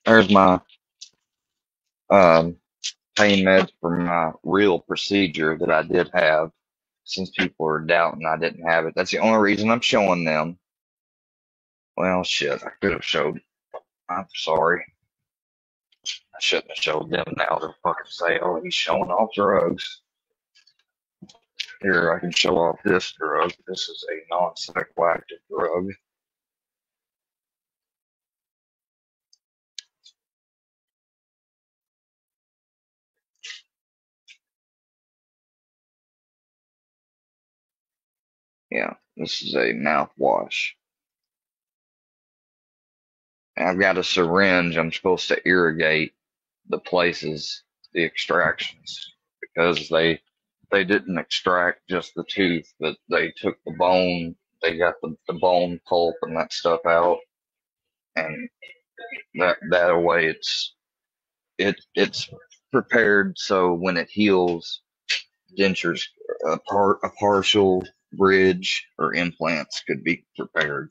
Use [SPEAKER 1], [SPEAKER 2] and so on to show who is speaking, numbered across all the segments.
[SPEAKER 1] There's my um, pain meds for my real procedure that I did have. Since people are doubting I didn't have it, that's the only reason I'm showing them. Well, shit, I could have showed. I'm sorry. I shouldn't have showed them now. They'll fucking say, oh, he's showing off drugs. Here, I can show off this drug. This is a non-psychoactive drug. Yeah, this is a mouthwash. And I've got a syringe. I'm supposed to irrigate the places, the extractions, because they didn't extract just the tooth, but they took the bone. They got the bone pulp and that stuff out, and that way it's prepared so when it heals, dentures, a partial bridge or implants could be prepared.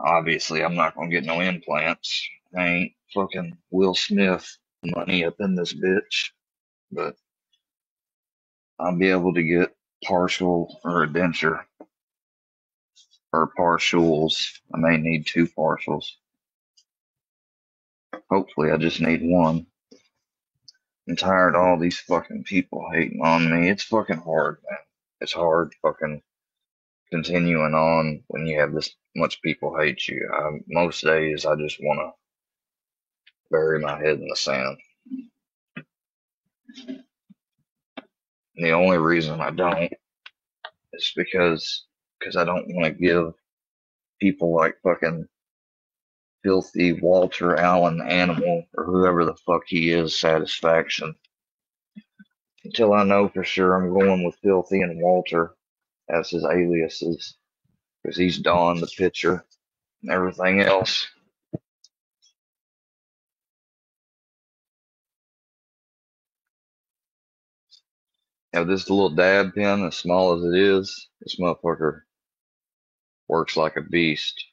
[SPEAKER 1] Obviously, I'm not gonna get no implants. I ain't fucking Will Smith money up in this bitch, but I'll be able to get partial or a denture or partials. I may need two partials. Hopefully, I just need one. I'm tired of all these fucking people hating on me. It's fucking hard, man. It's hard fucking continuing on when you have this much people hate you. Most days I just want to bury my head in the sand. And the only reason I don't is because I don't want to give people like fucking filthy Walter Allen Animal or whoever the fuck he is satisfaction. Until I know for sure, I'm going with Filthy and Walter as his aliases because he's Don the pitcher and everything else. Now this little dab pen, as small as it is, this motherfucker works like a beast.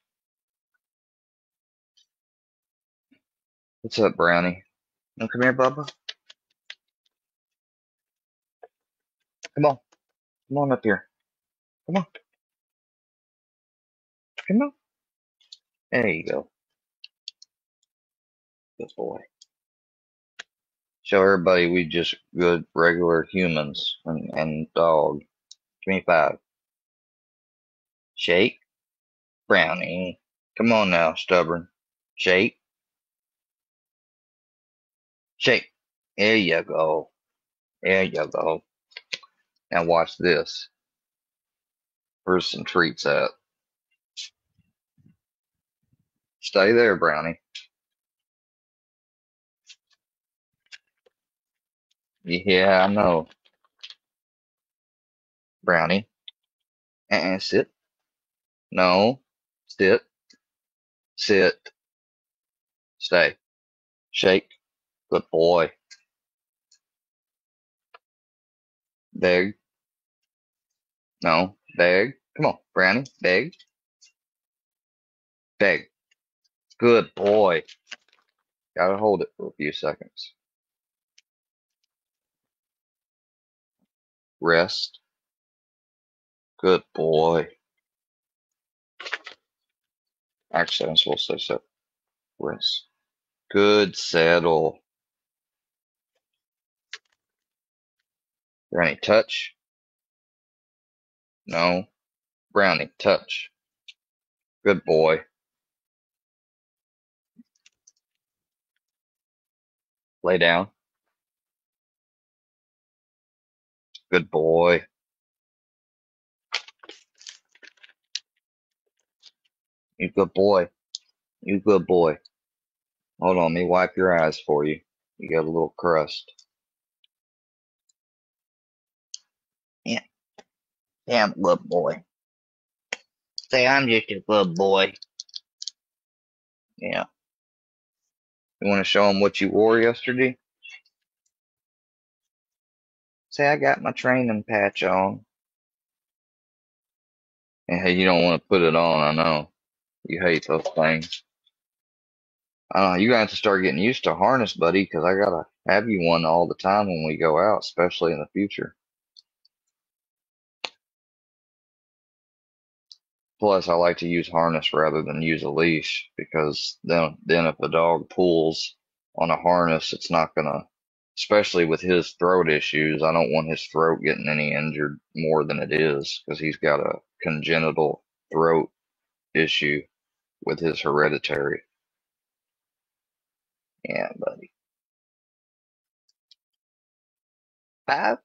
[SPEAKER 1] What's up, Brownie? No, come here, Bubba. Come on. Come on up here. Come on. Come on. There you go. Good boy. Show everybody we just good, regular humans and dog. Give me five. Shake. Brownie. Come on now, stubborn. Shake. Shake. There you go. There you go. Now watch this. Where's some treats at? Stay there, Brownie. Yeah, I know. Brownie. Sit. No. Sit. Sit. Stay. Shake. Good boy. Beg. No. Beg. Come on, Brownie. Beg. Beg. Good boy. Gotta hold it for a few seconds. Rest. Good boy. Actually, I'm supposed to say so. Rest. Good settle. Brownie, touch. No. Brownie, touch. Good boy. Lay down. Good boy. You good boy. You good boy. Hold on, let me wipe your eyes for you. You got a little crust. Yeah, yeah, I'm a good boy. Say I'm just a good boy. Yeah. You want to show them what you wore yesterday? Say I got my training patch on. And hey, you don't want to put it on, I know. You hate those things. I don't know. You got to start getting used to harness, buddy, because I gotta have you one all the time when we go out, especially in the future. Plus, I like to use harness rather than use a leash because then if the dog pulls on a harness, it's not gonna, especially with his throat issues, I don't want his throat getting any injured more than it is because he's got a congenital throat issue with his hereditary. Yeah, buddy. 5?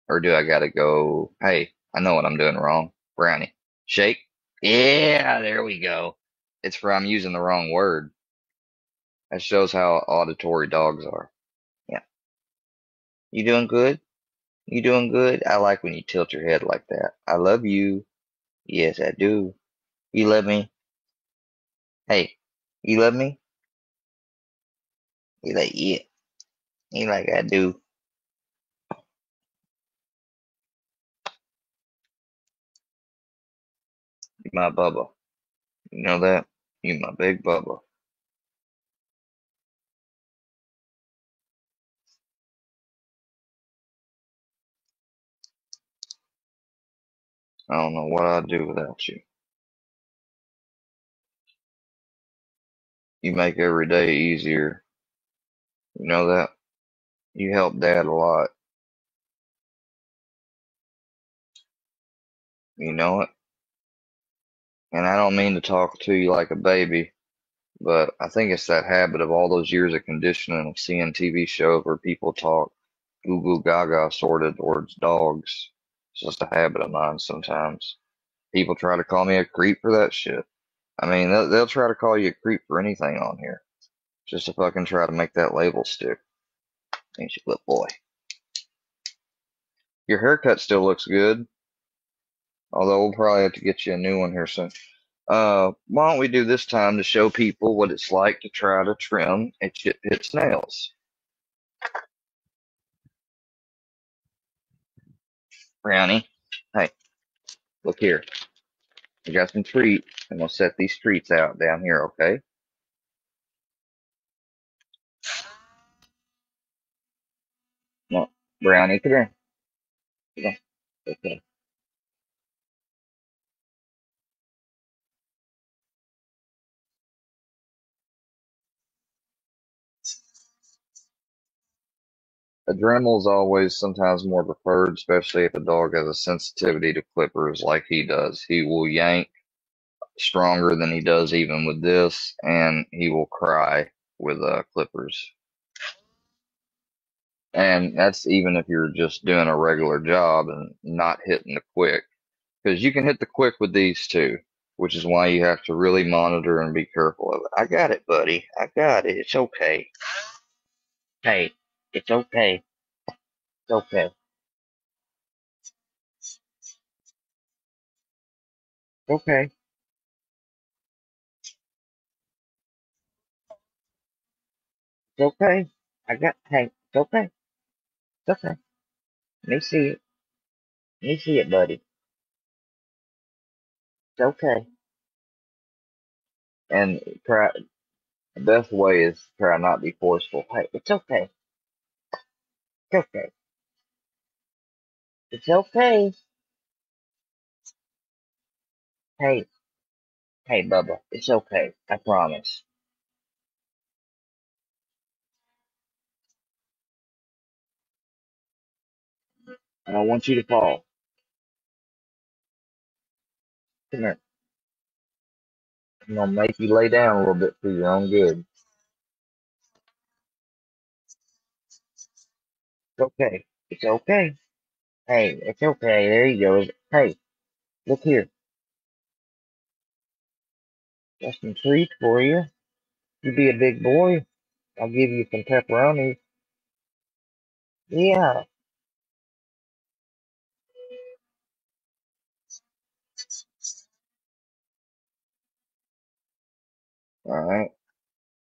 [SPEAKER 1] Or do I gotta go, hey, I know what I'm doing wrong. Brownie. Shake? Yeah, there we go. It's for I'm using the wrong word. That shows how auditory dogs are. Yeah. You doing good? You doing good? I like when you tilt your head like that. I love you. Yes, I do. You love me? Hey, you love me? You like, yeah. You like I do. You my Bubba. You know that? You my big Bubba. I don't know what I'd do without you. You make every day easier. You know that? You help Dad a lot. You know it? And I don't mean to talk to you like a baby, but I think it's that habit of all those years of conditioning of seeing TV shows where people talk goo goo gaga sort of towards dogs. It's just a habit of mine sometimes. People try to call me a creep for that shit. I mean, they'll try to call you a creep for anything on here, just to fucking try to make that label stick. Ain't you, little boy? Your haircut still looks good, although we'll probably have to get you a new one here soon. Why don't we do this time to show people what it's like to try to trim a chip hit nails? Brownie, hey, look here. I got some treats. I'm gonna set these treats out down here, okay? Come on, Brownie, come here. Come on. Okay. A Dremel is always sometimes more preferred, especially if a dog has a sensitivity to clippers like he does. He will yank stronger than he does even with this, and he will cry with clippers. And that's even if you're just doing a regular job and not hitting the quick. Because you can hit the quick with these too, which is why you have to really monitor and be careful of it. I got it, buddy. I got it. It's okay. Hey, it's okay. It's okay. It's okay. It's okay. Hey, it's okay. It's okay. Let me see it. Let me see it, buddy. It's okay. And try, the best way is try not be forceful. Hey, it's okay. It's okay. It's okay. Hey, hey, Bubba. It's okay. I promise. I don't want you to fall. Come here. I'm gonna make you lay down a little bit for your own good. It's okay. It's okay. Hey, it's okay. There you go. Hey, look here. Got some treats for you. You be a big boy. I'll give you some pepperoni. Yeah. All right.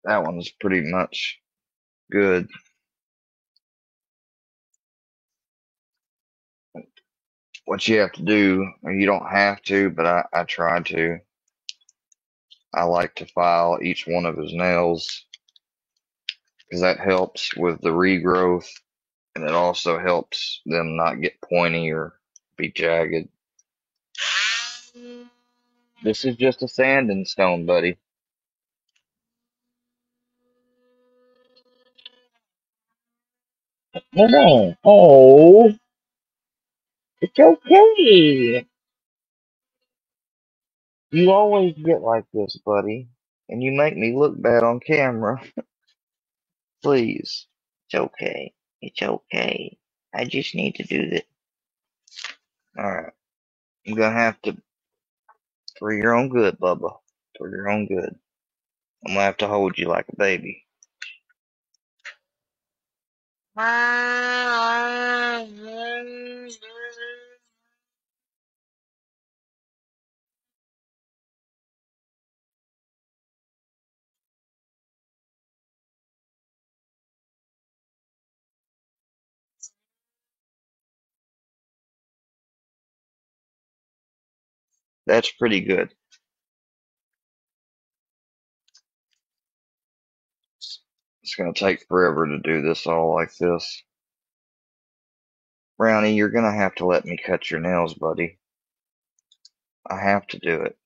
[SPEAKER 1] That one's pretty much good. What you have to do, or you don't have to, but I try to. I like to file each one of his nails because that helps with the regrowth, and it also helps them not get pointy or be jagged. This is just a sanding stone, buddy. Come on. Oh, it's okay. You always get like this, buddy, and you make me look bad on camera. Please. It's okay. It's okay. I just need to do this. Alright. I'm gonna have to, for your own good, Bubba. For your own good. I'm gonna have to hold you like a baby. That's pretty good. It's gonna take forever to do this all like this. Brownie, you're gonna have to let me cut your nails, buddy. I have to do it.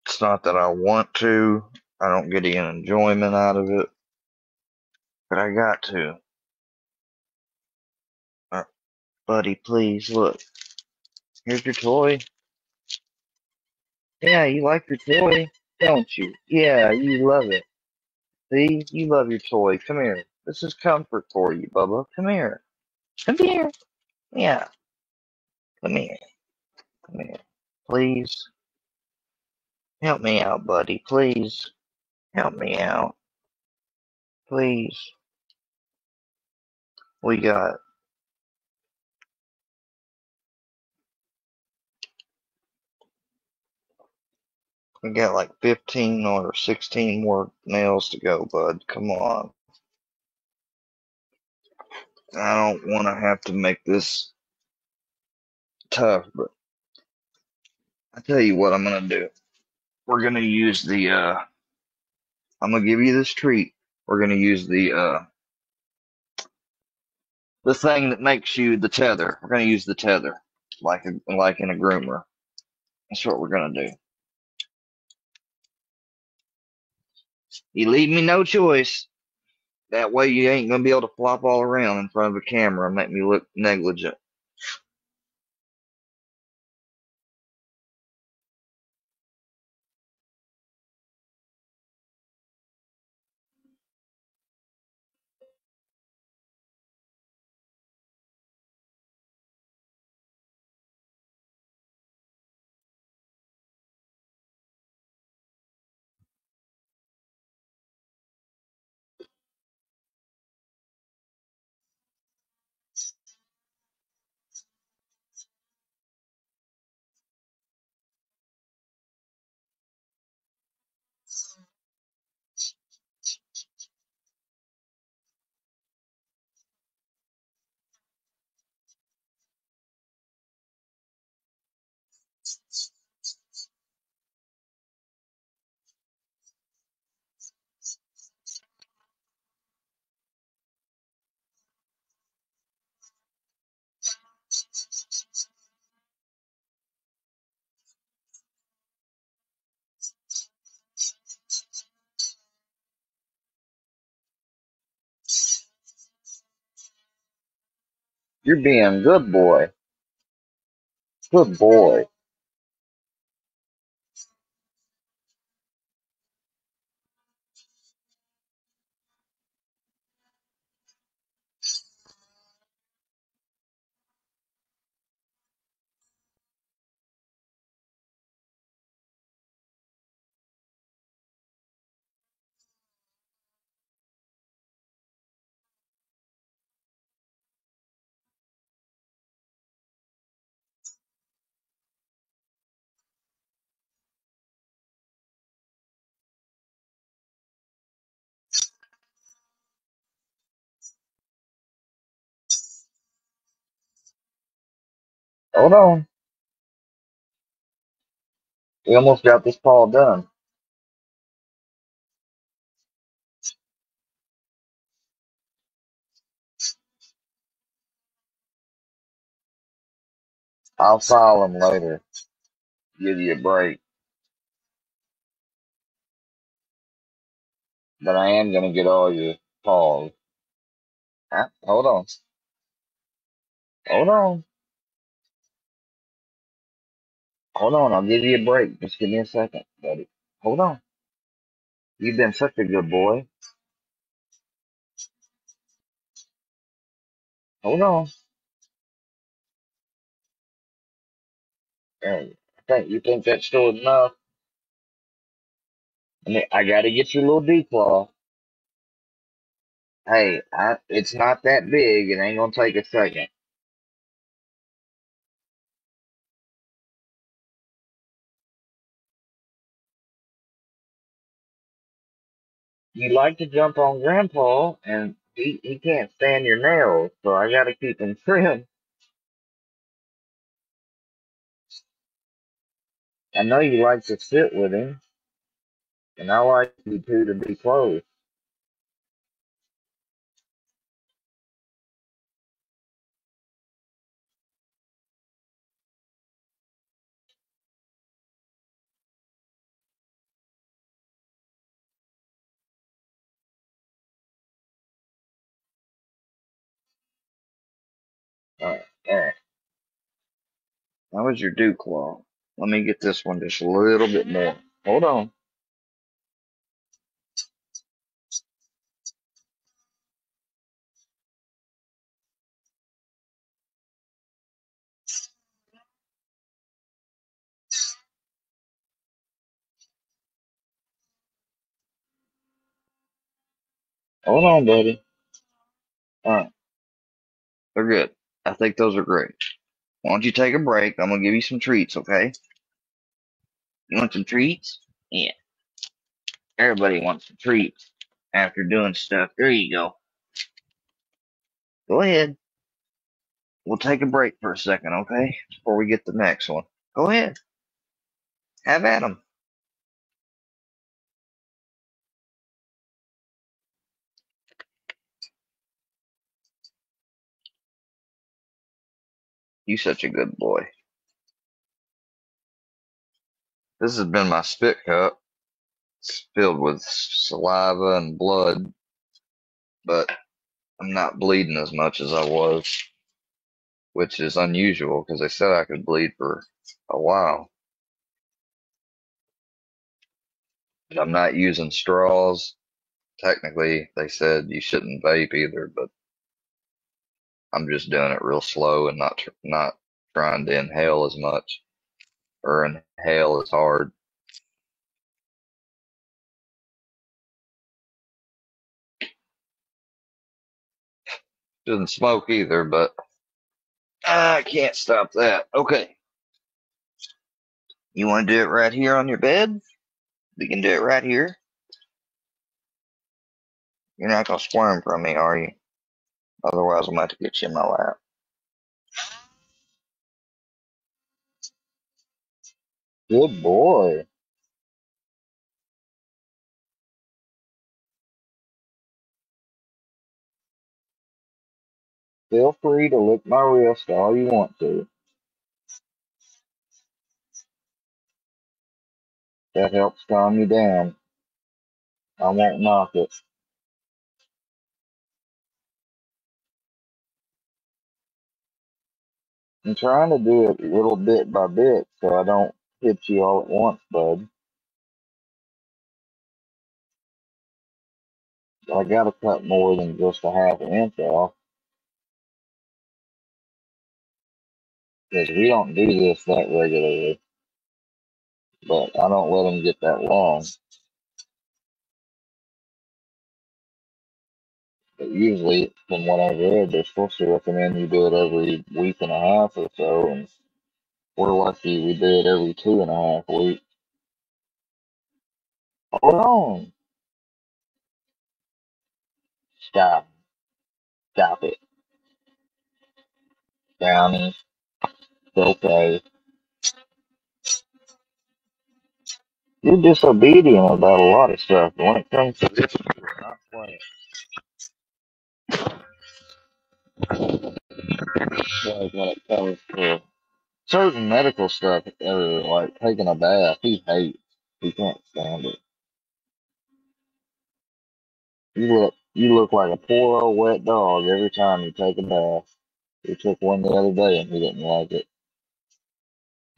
[SPEAKER 1] It's not that I want to. I don't get any enjoyment out of it, but I got to. Buddy, please, look. Here's your toy. Yeah, you like your toy, don't you? Yeah, you love it. See, you love your toy. Come here. This is comfort for you, Bubba. Come here. Come here. Yeah, come here. Come here. Please. Help me out, buddy. Please. Help me out. Please. We got we got like 15 or 16 more nails to go, bud. Come on. I don't want to have to make this tough, but I tell you what I'm gonna do. We're gonna use the I'm gonna give you this treat. We're gonna use the thing that makes you the tether. We're gonna use the tether, like in a groomer. That's what we're gonna do. You leave me no choice. That way you ain't gonna be able to flop all around in front of a camera and make me look negligent. You're being good boy. Good boy. Hold on. We almost got this paw done. I'll file them later. Give you a break. But I am gonna get all your paws. Huh? Hold on. Hold on. Hold on. I'll give you a break. Just give me a second, buddy. Hold on. You've been such a good boy. Hold on. Hey, you think that's still enough? I gotta get your little declaw. Hey, it's not that big. It ain't gonna take a second. You like to jump on Grandpa, and he can't stand your nails, so I gotta keep him trim. I know you like to sit with him, and I like you two to be close. Alright, alright. How was your dew claw? Let me get this one just a little bit more. Hold on. Hold on, buddy. Alright, they're good. I think those are great. Why don't you take a break? I'm gonna give you some treats, okay? You want some treats? Yeah. Everybody wants some treats after doing stuff. There you go. Go ahead. We'll take a break for a second, okay? Before we get the next one. Go ahead. Have at 'em. You such a good boy. This has been my spit cup. It's filled with saliva and blood, but I'm not bleeding as much as I was, which is unusual because they said I could bleed for a while. But I'm not using straws. Technically, they said you shouldn't vape either, but I'm just doing it real slow and not trying to inhale as much or inhale as hard. Doesn't smoke either, but I can't stop that. Okay. You want to do it right here on your bed? We can do it right here. You're not gonna squirm from me, are you? Otherwise, I'm about to get you in my lap. Good boy. Feel free to lick my wrist all you want to. That helps calm you down. I won't knock it. I'm trying to do it little bit by bit so I don't hit you all at once, bud. I gotta cut more than just a half an inch off because we don't do this that regularly. But I don't let them get that long. But usually, from what I've read, they're supposed to recommend you do it every week and a half or so, and we're lucky we do it every 2.5 weeks. Hold on. Stop. Stop it. Downy. It's okay.
[SPEAKER 2] You're disobedient about a lot of stuff. But when it comes to this, you're not playing. Like when it comes to certain medical stuff, like taking a bath, he hates. He can't stand it. You look like a poor old wet dog every time you take a bath. We took one the other day and he didn't like it.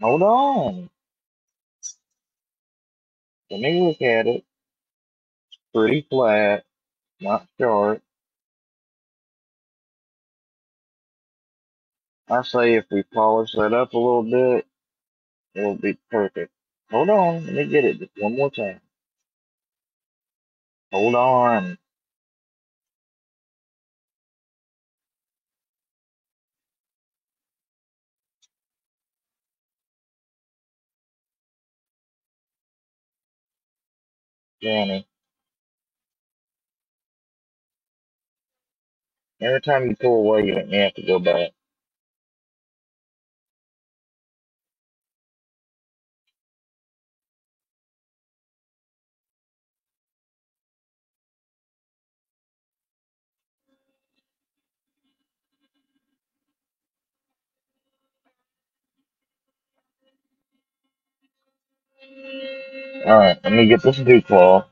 [SPEAKER 2] Hold on. Let me look at it. Pretty flat, not sharp. I say if we polish that up a little bit, it'll be perfect. Hold on, let me get it just one more time. Hold on, Johnny. Every time you pull away, you don't have to go back. Alright, let me get this dew claw.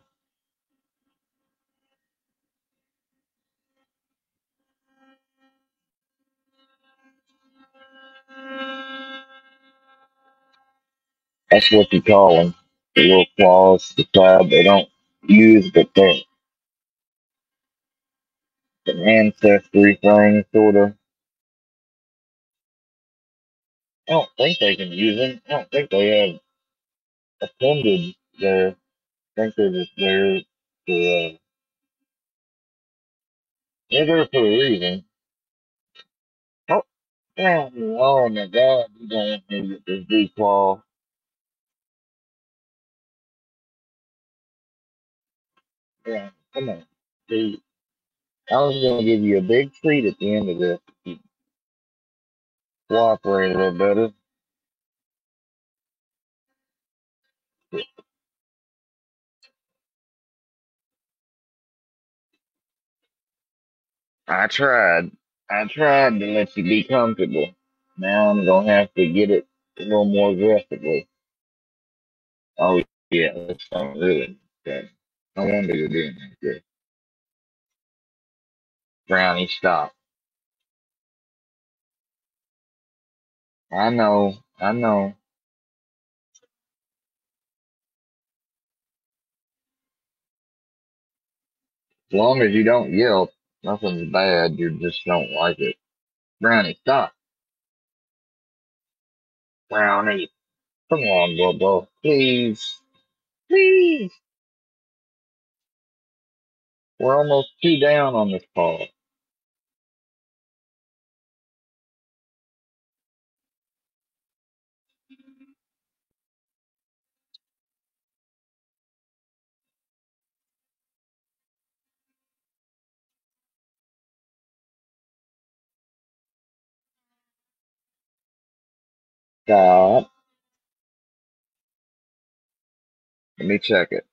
[SPEAKER 2] That's what you call them. The little claws, the tab they don't use, but they're an ancestry thing, sort of. I don't think they can use them. I don't think they have appendage there. I think they're just there for, they're there for a reason. Oh, yeah. Oh my God, you don't want me to get this dew claw. Yeah, come on. See, I was gonna give you a big treat at the end of this. You cooperate a little better. I tried. I tried to let you be comfortable. Now I'm gonna have to get it a little more aggressively. Oh yeah, that's not really good. No wonder you're doing that good. Brownie, stop. I know. I know. As long as you don't yelp, nothing's bad. You just don't like it. Brownie, stop. Brownie, come on, Bobo. Please. Please. We're almost two down on this call. Stop. Let me check it.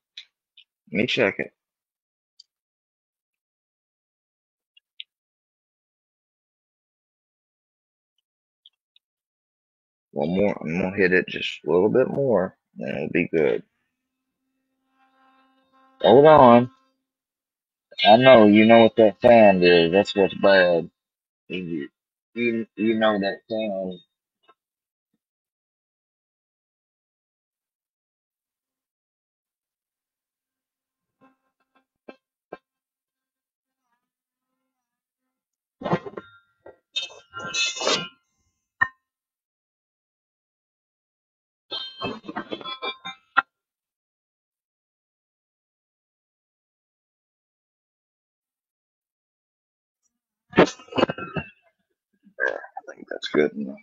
[SPEAKER 2] Let me check it. One more. I'm gonna hit it just a little bit more, and it'll be good. Hold on. I know. You know what that sound is. That's what's bad. You know that sound. There, I think that's good enough.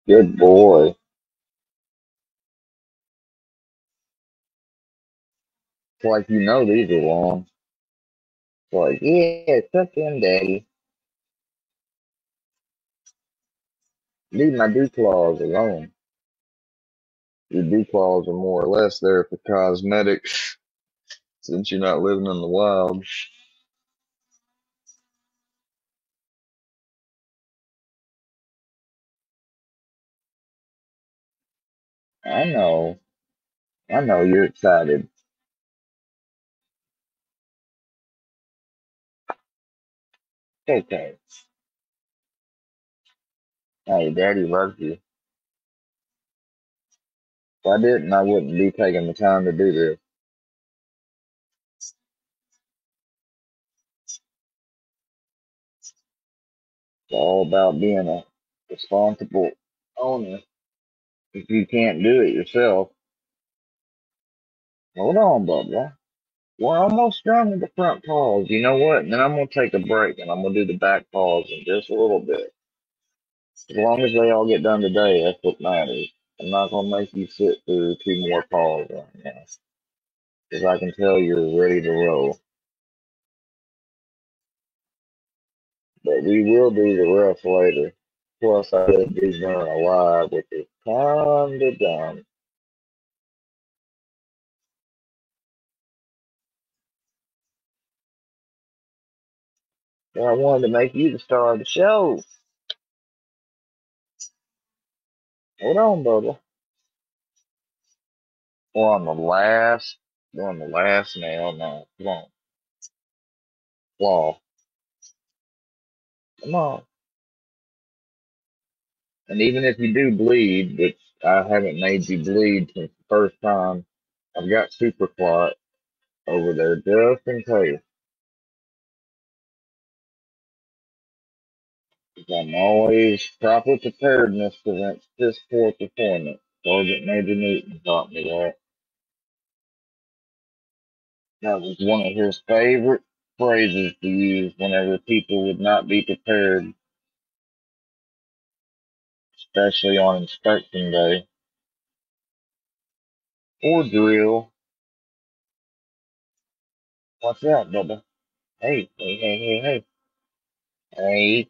[SPEAKER 2] Good boy. It's like you know these are long. It's like, yeah, tuck in, daddy. Leave my dew claws alone.
[SPEAKER 1] Your dew claws are more or less there for cosmetics since you're not living in the wild.
[SPEAKER 2] I know. I know you're excited. It's okay. Hey, daddy loves you. If I didn't, I wouldn't be taking the time to do this. It's all about being a responsible owner. If you can't do it yourself, hold on, Bubba. We're almost done with the front paws. You know what? And then I'm gonna take a break and I'm gonna do the back paws in just a little bit. As long as they all get done today, that's what matters. I'm not gonna make you sit through two more paws right now, because I can tell you're ready to roll. But we will do the rest later. Plus, I did these done alive, which is kinda dumb. But I wanted to make you the star of the show. Hold on, Bubba. We're on the last nail now. Come on, claw. Come on. And even if you do bleed, which I haven't made you bleed since the first time, I've got super clot over there just in case. 'Cause I'm always proper preparedness prevents piss poor performance. Sergeant Major Newton taught me that. That was one of his favorite phrases to use whenever people would not be prepared, especially on inspection day or drill. What's that, Bubba? Hey, hey, hey, hey, hey. Hey,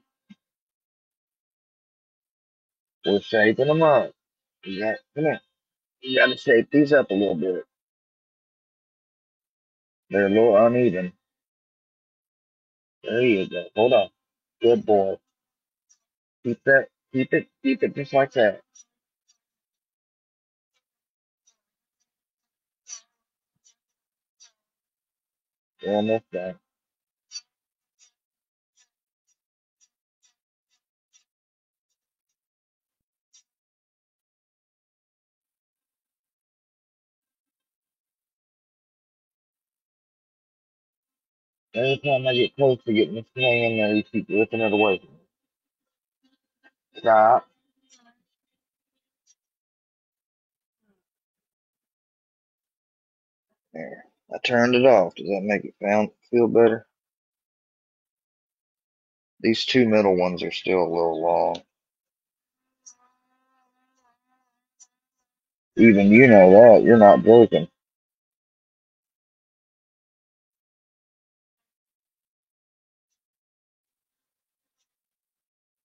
[SPEAKER 2] we're shaping them up. Come here. You gotta shape these up a little bit. They're a little uneven. There you go. Hold on. Good boy. Keep it just like that. We're almost done. Every time I get close to getting this thing in there, you keep ripping it away from me. Stop. There. I turned it off. Does that make it feel better? These two middle ones are still a little long. Even you know that. You're not joking.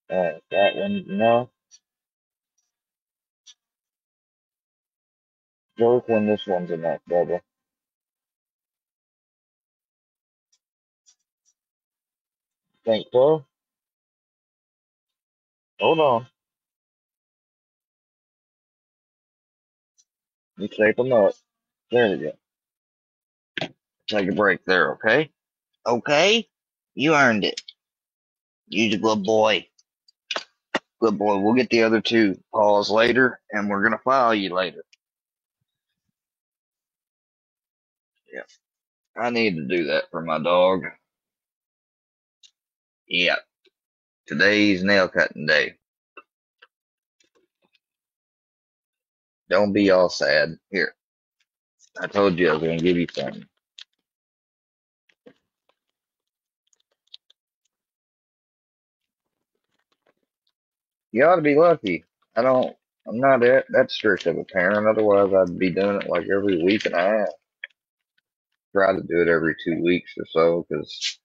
[SPEAKER 2] That one's enough. Joke when this one's enough, Bubba. Think so? Hold on. You shape them up. There we go. Take a break there, okay? Okay? You earned it. You're a good boy. Good boy. We'll get the other two paws later, and we're gonna file you later. Yeah, I need to do that for my dog. Yeah, today's nail cutting day. Don't be all sad. Here, I told you I was gonna give you something. You ought to be lucky. I don't. I'm not that strict of a parent. Otherwise, I'd be doing it like every week and a half. Try to do it every 2 weeks or so because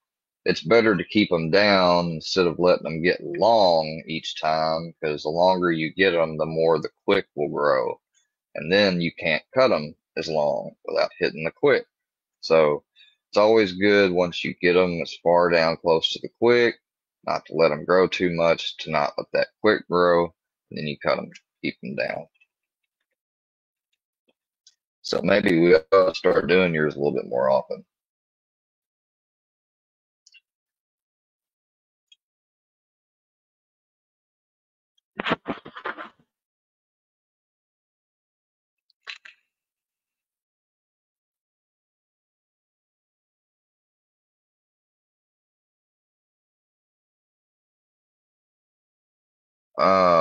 [SPEAKER 2] it's better to keep them down instead of letting them get long each time. Because the longer you get them, the more the quick will grow, and then you can't cut them as long without hitting the quick. So it's always good once you get them as far down close to the quick, not to let them grow too much, to not let that quick grow, and then you cut them, keep them down. So maybe we ought to start doing yours a little bit more often.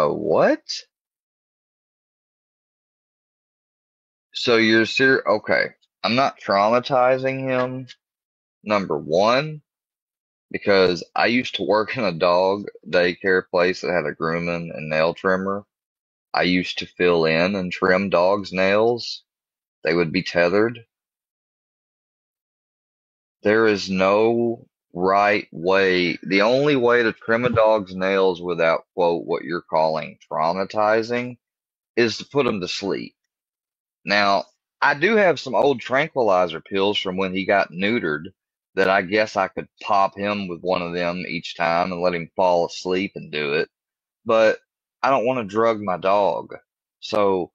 [SPEAKER 2] What? So you're serious? Okay. I'm not traumatizing him, number one, because I used to work in a dog daycare place that had a grooming and nail trimmer. I used to fill in and trim dogs' nails. They would be tethered. There is no right way. The only way to trim a dog's nails without, quote, what you're calling traumatizing is to put him to sleep. Now, I do have some old tranquilizer pills from when he got neutered that I guess I could pop him with one of them each time and let him fall asleep and do it. But I don't want to drug my dog. So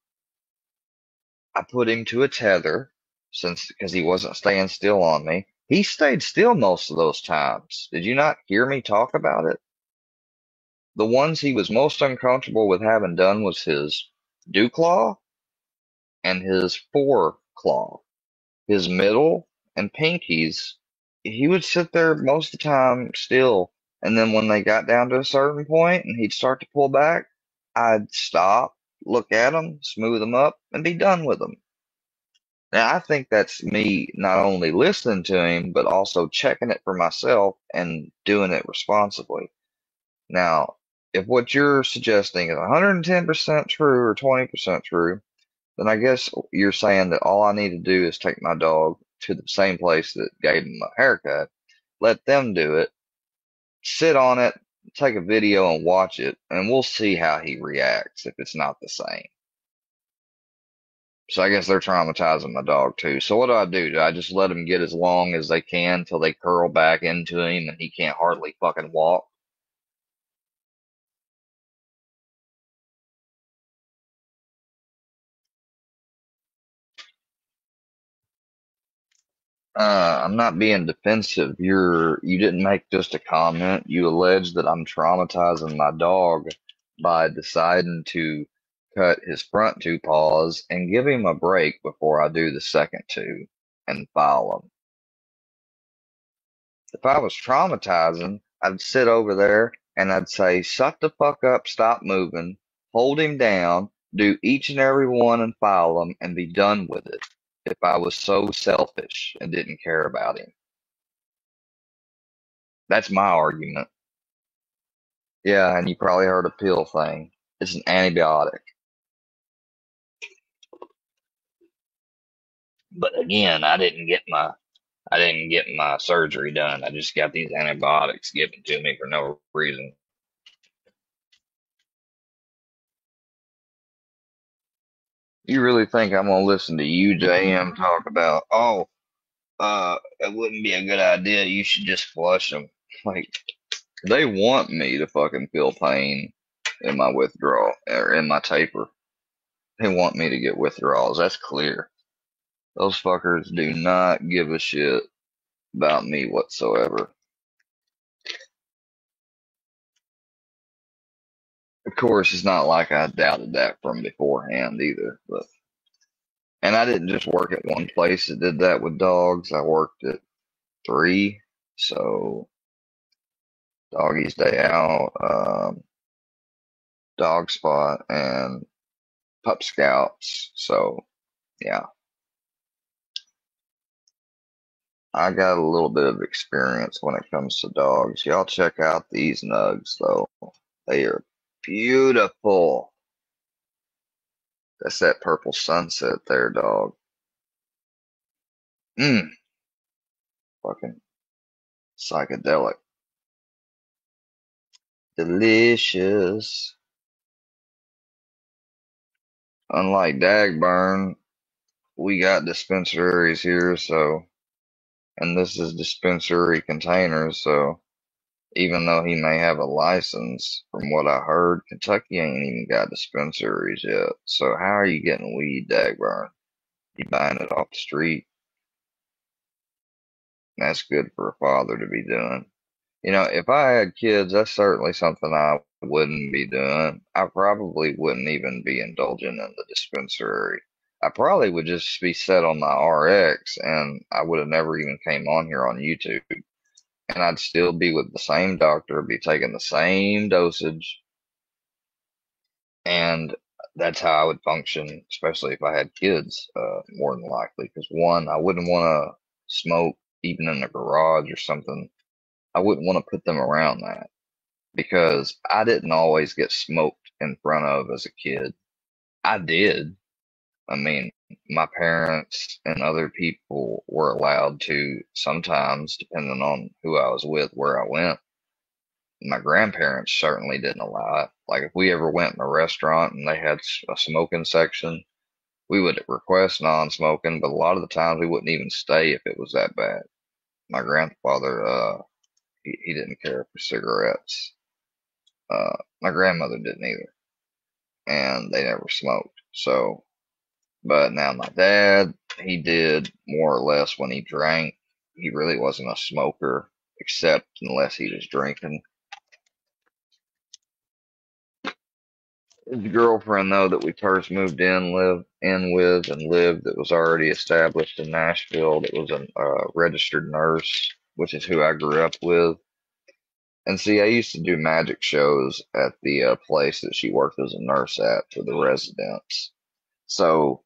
[SPEAKER 2] I put him to a tether since because he wasn't staying still on me. He stayed still most of those times. Did you not hear me talk about it? The ones he was most uncomfortable with having done was his dew claw and his foreclaw. His middle and pinkies, he would sit there most of the time still. And then when they got down to a certain point and he'd start to pull back, I'd stop, look at him, smooth him up, and be done with him. Now, I think that's me not only listening to him, but also checking it for myself and doing it responsibly. Now, if what you're suggesting is 110% true or 20% true, then I guess you're saying that all I need to do is take my dog to the same place that gave him a haircut, let them do it, sit on it, take a video and watch it, and we'll see how he reacts if it's not the same. So I guess they're traumatizing my dog too. So what do I do? Do I just let them get as long as they can till they curl back into him and he can't hardly fucking walk? I'm not being defensive. You didn't make just a comment. You alleged that I'm traumatizing my dog by deciding to cut his front two paws and give him a break before I do the second two and file them. If I was traumatizing, I'd sit over there and I'd say, "Shut the fuck up, stop moving, hold him down, do each and every one and file them and be done with it." If I was so selfish and didn't care about him. That's my argument. Yeah, and you probably heard a pill thing. It's an antibiotic. But again, I didn't get my surgery done. I just got these antibiotics given to me for no reason. You really think I'm gonna listen to you, JM, talk about, it wouldn't be a good idea. You should just flush them. Like, they want me to fucking feel pain in my withdrawal or in my taper. They want me to get withdrawals. That's clear. Those fuckers do not give a shit about me whatsoever. Of course, it's not like I doubted that from beforehand either, but and I didn't just work at one place that did that with dogs. I worked at three, so Doggy's Day Out, Dog Spot, and Pup Scouts. So yeah, I got a little bit of experience when it comes to dogs. Y'all check out these nugs though. They are beautiful.
[SPEAKER 1] That's that purple sunset there, dog. Mmm, fucking psychedelic. Delicious. Unlike Dagburn, we got dispensaries here, so, and this is dispensary containers, so even though he may have a license, from what I heard, Kentucky ain't even got dispensaries yet. So how are you getting weed, Dagburn? You buying it off the street? That's good for a father to be doing. You know, if I had kids, that's certainly something I wouldn't be doing. I probably wouldn't even be indulging in the dispensary. I probably would just be set on my RX and I would have never even came on here on YouTube. And I'd still be with the same doctor, be taking the same dosage, and that's how I would function, especially if I had kids, more than likely. Because one, I wouldn't want to smoke even in the garage or something. I wouldn't want to put them around that because I didn't always get smoked in front of as a kid. I did. I mean, my parents and other people were allowed to sometimes, depending on who I was with, where I went. My grandparents certainly didn't allow it. Like if we ever went in a restaurant and they had a smoking section, we would request non-smoking, but a lot of the times we wouldn't even stay if it was that bad. My grandfather, he didn't care for cigarettes. My grandmother didn't either, and they never smoked. So, but now my dad, he did more or less when he drank. He really wasn't a smoker, except unless he was drinking. His girlfriend, though, that we first moved in, lived in with and lived, that was already established in Nashville, that was a registered nurse, which is who I grew up with. And see, I used to do magic shows at the place that she worked as a nurse at for the residents. So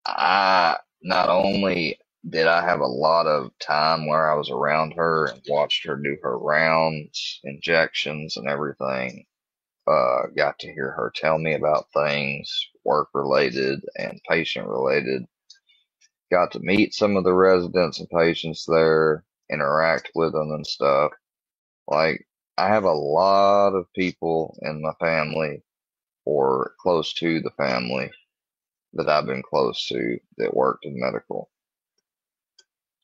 [SPEAKER 1] I not only did I have a lot of time where I was around her and watched her do her rounds, injections, and everything, got to hear her tell me about things work related and patient related. Got to meet some of the residents and patients there, interact with them and stuff. Like, I have a lot of people in my family or close to the family that I've been close to that worked in medical.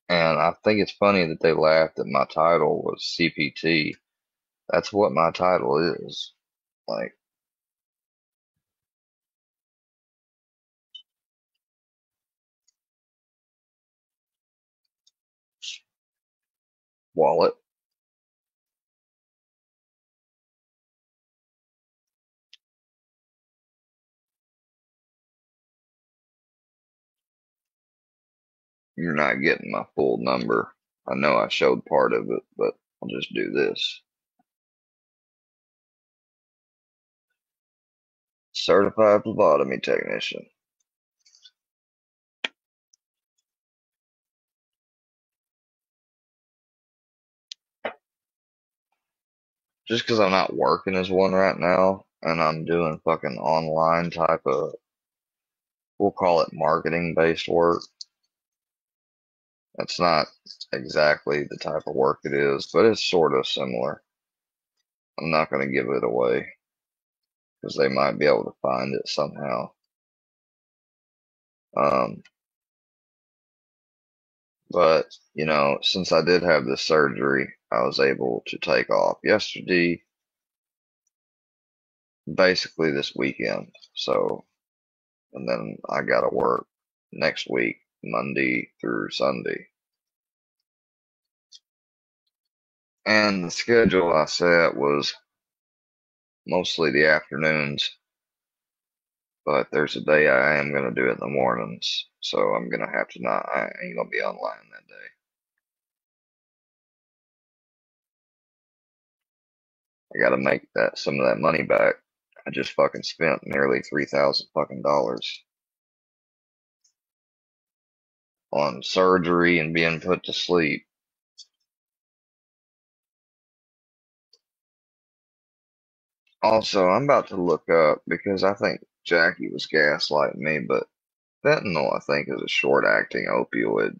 [SPEAKER 1] And I think it's funny that they laughed that my title was CPT. That's what my title is. Like, wallet. You're not getting my full number. I know I showed part of it, but I'll just do this. Certified phlebotomy technician. Just because I'm not working as one right now, and I'm doing fucking online type of, we'll call it marketing based work. That's not exactly the type of work it is, but it's sort of similar. I'm not going to give it away because they might be able to find it somehow. Um, but, you know, since I did have this surgery, I was able to take off yesterday, basically this weekend. So, and then I got to work next week, Monday through Sunday. And the schedule I set was mostly the afternoons, but there's a day I am going to do it in the mornings. So I'm going to have to not, I ain't going to be online that day. I got to make that, some of that money back. I just fucking spent nearly 3,000 fucking dollars on surgery and being put to sleep. Also, I'm about to look up because I think Jackie was gaslighting me, but fentanyl, I think, is a short-acting opioid.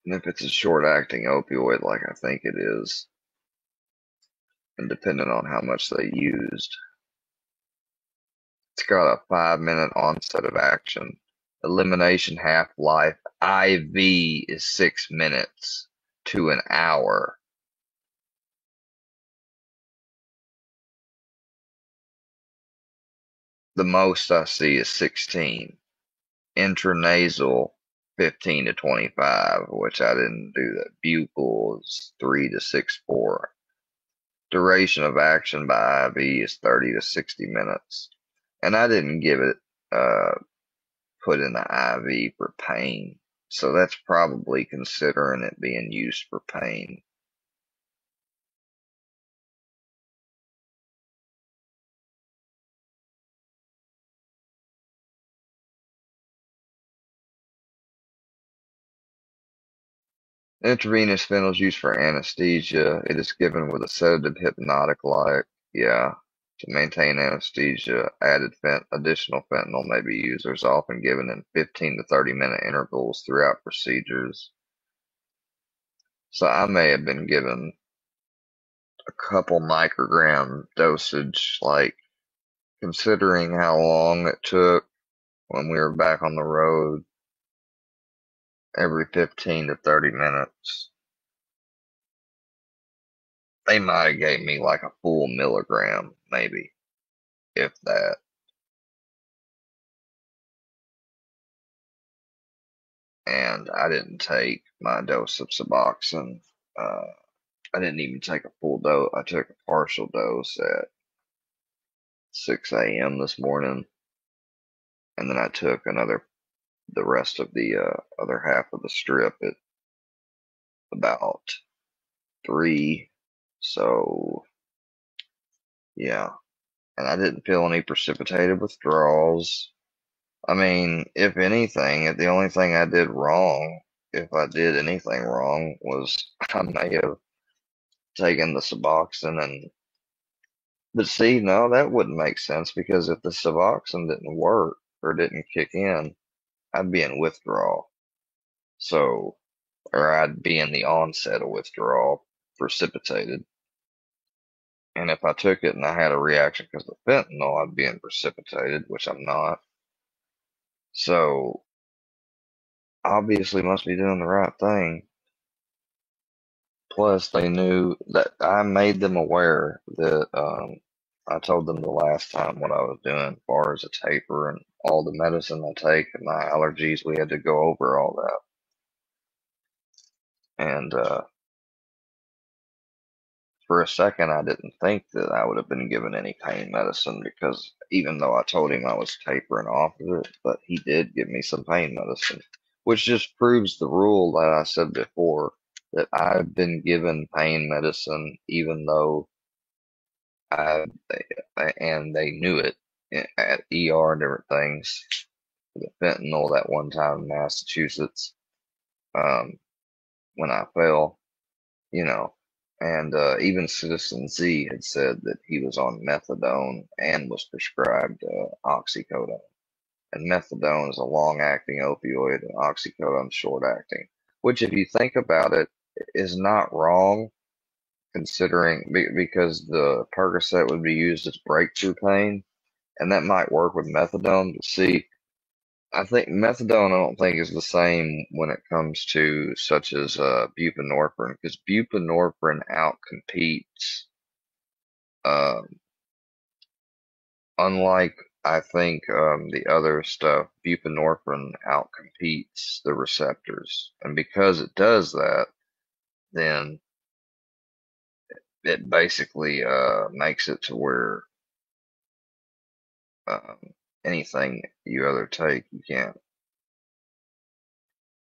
[SPEAKER 1] And if it's a short-acting opioid, like I think it is, and depending on how much they used, it's got a 5-minute onset of action. Elimination half-life IV is 6 minutes to an hour. The most I see is 16. Intranasal 15 to 25, which I didn't do that. Buccal is 3 to 6.4. Duration of action by IV is 30 to 60 minutes. And I didn't give it put in the IV for pain. So that's probably considering it being used for pain. Intravenous fentanyl is used for anesthesia. It is given with a sedative hypnotic-like, yeah, to maintain anesthesia. Additional fentanyl may be used. It's often given in 15 to 30-minute intervals throughout procedures. So I may have been given a couple microgram dosage, like considering how long it took when we were back on the road, every 15 to 30 minutes. They might have gave me like a full milligram, maybe, if that. And I didn't take my dose of Suboxone. I didn't even take a full dose. I took a partial dose at 6 a.m. this morning, and then I took the rest of the other half of the strip at about 3. So, yeah. And I didn't feel any precipitated withdrawals. I mean, if anything, the only thing I did wrong, if I did anything wrong, was I may have taken the Suboxone but see, no, that wouldn't make sense because if the Suboxone didn't work or didn't kick in, I'd be in withdrawal. So, or I'd be in the onset of withdrawal, precipitated. And if I took it and I had a reaction because of fentanyl, I'd be in precipitated, which I'm not. So, obviously must be doing the right thing. Plus, they knew that I made them aware that I told them the last time what I was doing as far as a taper and all the medicine I take and my allergies. We had to go over all that. And for a second, I didn't think that I would have been given any pain medicine because even though I told him I was tapering off of it, but he did give me some pain medicine, which just proves the rule that I said before that I've been given pain medicine even though I and they knew it at ER and different things. The fentanyl that one time in Massachusetts, um, when I fell, you know, and even Citizen Z had said that he was on methadone and was prescribed oxycodone. And methadone is a long-acting opioid, and oxycodone is short-acting, which, if you think about it, is not wrong considering because the Percocet would be used as breakthrough pain, and that might work with methadone. But see, I think methadone, I don't think is the same when it comes to such as buprenorphine, because buprenorphine outcompetes, um, unlike I think the other stuff, buprenorphine outcompetes the receptors, and because it does that, then it basically makes it to where um, anything you other take, you can't.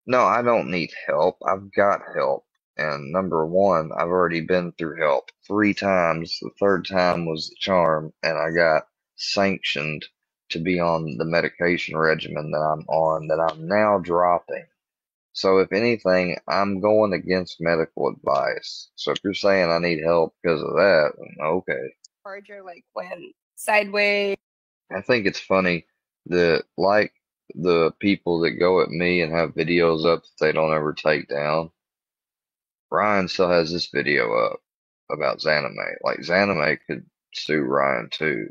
[SPEAKER 1] No, I don't need help. I've got help. And number one, I've already been through help 3 times. The third time was the charm, and I got sanctioned to be on the medication regimen that I'm on that I'm now dropping. So if anything, I'm going against medical advice. So if you're saying I need help because of that, then okay.
[SPEAKER 3] Charger like went sideways.
[SPEAKER 1] I think it's funny that like the people that go at me and have videos up that they don't ever take down. Ryan still has this video up about Zanime. Like Zanime could sue Ryan too.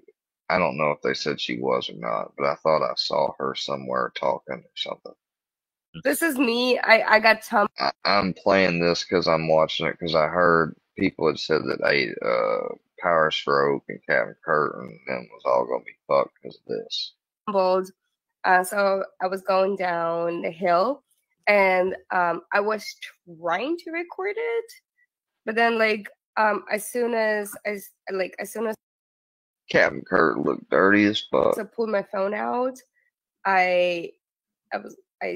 [SPEAKER 1] I don't know if they said she was or not, but I thought I saw her somewhere talking or something.
[SPEAKER 3] This is me. I got tumbled.
[SPEAKER 1] I'm playing this because I'm watching it because I heard people had said that Power Stroke and Captain Curtin and them was all gonna be fucked because of this.
[SPEAKER 3] So I was going down the hill, and I was trying to record it, but then as soon as
[SPEAKER 1] Captain Curtin looked dirty as fuck.
[SPEAKER 3] I pulled my phone out, I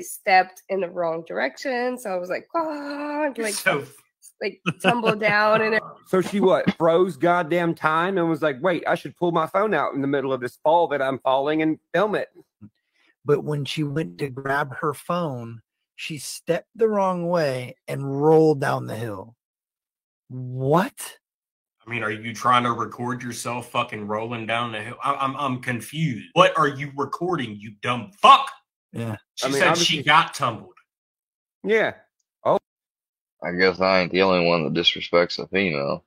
[SPEAKER 3] stepped in the wrong direction, so I was like, oh, tumbled down and
[SPEAKER 4] So she froze goddamn time and was like, wait, I should pull my phone out in the middle of this fall that I'm falling and film it.
[SPEAKER 5] But when she went to grab her phone, she stepped the wrong way and rolled down the hill. What?
[SPEAKER 6] I mean, are you trying to record yourself fucking rolling down the hill? I'm confused. What are you recording, you dumb fuck?
[SPEAKER 5] Yeah.
[SPEAKER 6] She said she got tumbled.
[SPEAKER 4] Yeah.
[SPEAKER 1] I guess I ain't the only one that disrespects a female.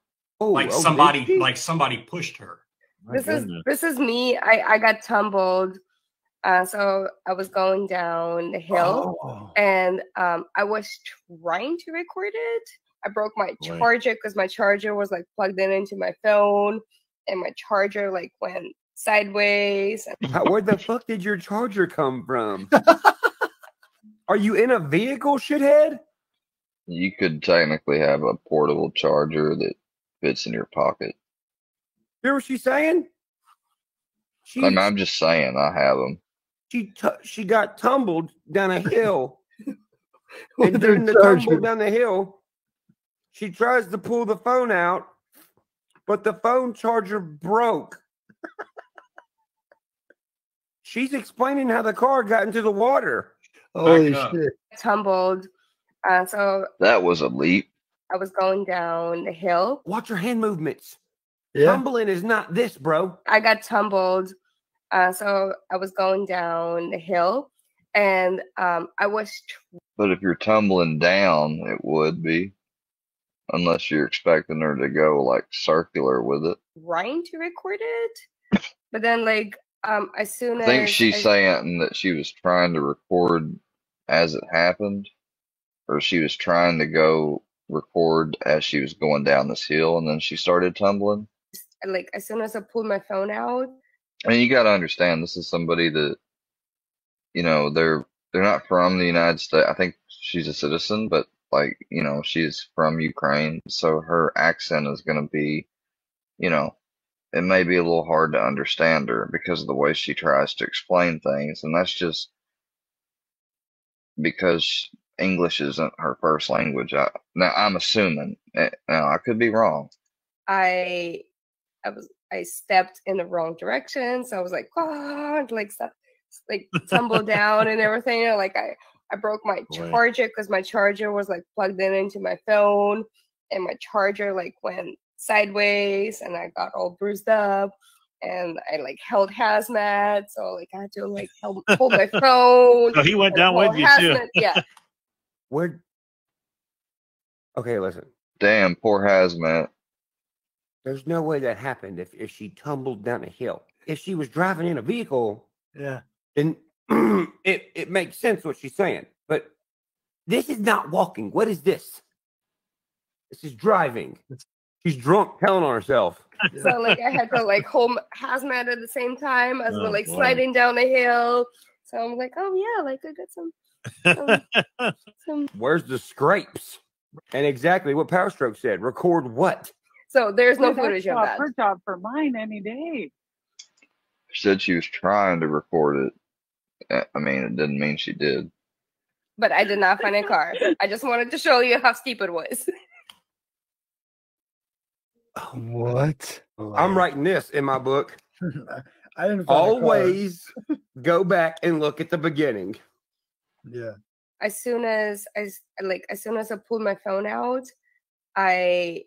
[SPEAKER 6] Somebody pushed her.
[SPEAKER 3] This is me. I got tumbled. So I was going down the hill, and I was trying to record it. I broke my charger because my charger was plugged into my phone, and my charger went sideways.
[SPEAKER 4] Where the fuck did your charger come from? Are you in a vehicle, shithead?
[SPEAKER 1] You could technically have a portable charger that fits in your pocket.
[SPEAKER 4] Hear what she's saying?
[SPEAKER 1] I'm just saying, I have them.
[SPEAKER 4] She got tumbled down a hill, and during the tumble down the hill, she tries to pull the phone out, but the phone charger broke. She's explaining how the car got into the water.
[SPEAKER 5] Holy shit!
[SPEAKER 3] Tumbled. So
[SPEAKER 1] that was a leap.
[SPEAKER 3] I was going down the hill.
[SPEAKER 4] Watch your hand movements.
[SPEAKER 5] Yeah.
[SPEAKER 4] Tumbling is not this, bro.
[SPEAKER 3] I got tumbled. So I was going down the hill, and I was.
[SPEAKER 1] But if you're tumbling down, it would be, unless you're expecting her to go circular with it.
[SPEAKER 3] Trying to record it, but then as soon as
[SPEAKER 1] I think she's saying that she was trying to record as it happened, or she was trying to go record as she was going down this hill, and then she started tumbling.
[SPEAKER 3] As soon as I pulled my phone out.
[SPEAKER 1] I mean, you got to understand, this is somebody that, they're not from the United States. I think she's a citizen, but she's from Ukraine, so her accent is going to be, it may be a little hard to understand her because of the way she tries to explain things, and that's just because English isn't her first language. Now I'm assuming. Now I could be wrong.
[SPEAKER 3] I stepped in the wrong direction, so I was like, oh, tumbled down and everything. I broke my charger because my charger was plugged into my phone, and my charger went sideways, and I got all bruised up, and I held hazmat, so I had to hold my phone.
[SPEAKER 7] So he went down with you too.
[SPEAKER 3] Yeah.
[SPEAKER 4] Where? Okay, listen.
[SPEAKER 1] Damn, poor hazmat.
[SPEAKER 4] There's no way that happened if she tumbled down a hill. If she was driving in a vehicle,
[SPEAKER 5] yeah,
[SPEAKER 4] then it makes sense what she's saying. But this is not walking. What is this? This is driving. She's drunk, telling on herself.
[SPEAKER 3] So I had to hold hazmat at the same time as we're sliding down the hill. So I'm oh yeah, I got some.
[SPEAKER 4] Where's the scrapes? And exactly what Power Stroke said. Record what?
[SPEAKER 3] So there's no footage of that.
[SPEAKER 8] Her job for mine any day.
[SPEAKER 1] She said she was trying to record it. I mean, it didn't mean she did.
[SPEAKER 3] But I did not find a car. I just wanted to show you how steep it was.
[SPEAKER 5] What?
[SPEAKER 4] I'm writing this in my book.
[SPEAKER 5] I didn't find a car.
[SPEAKER 4] Always go back and look at the beginning.
[SPEAKER 5] Yeah.
[SPEAKER 3] As soon as I pulled my phone out, I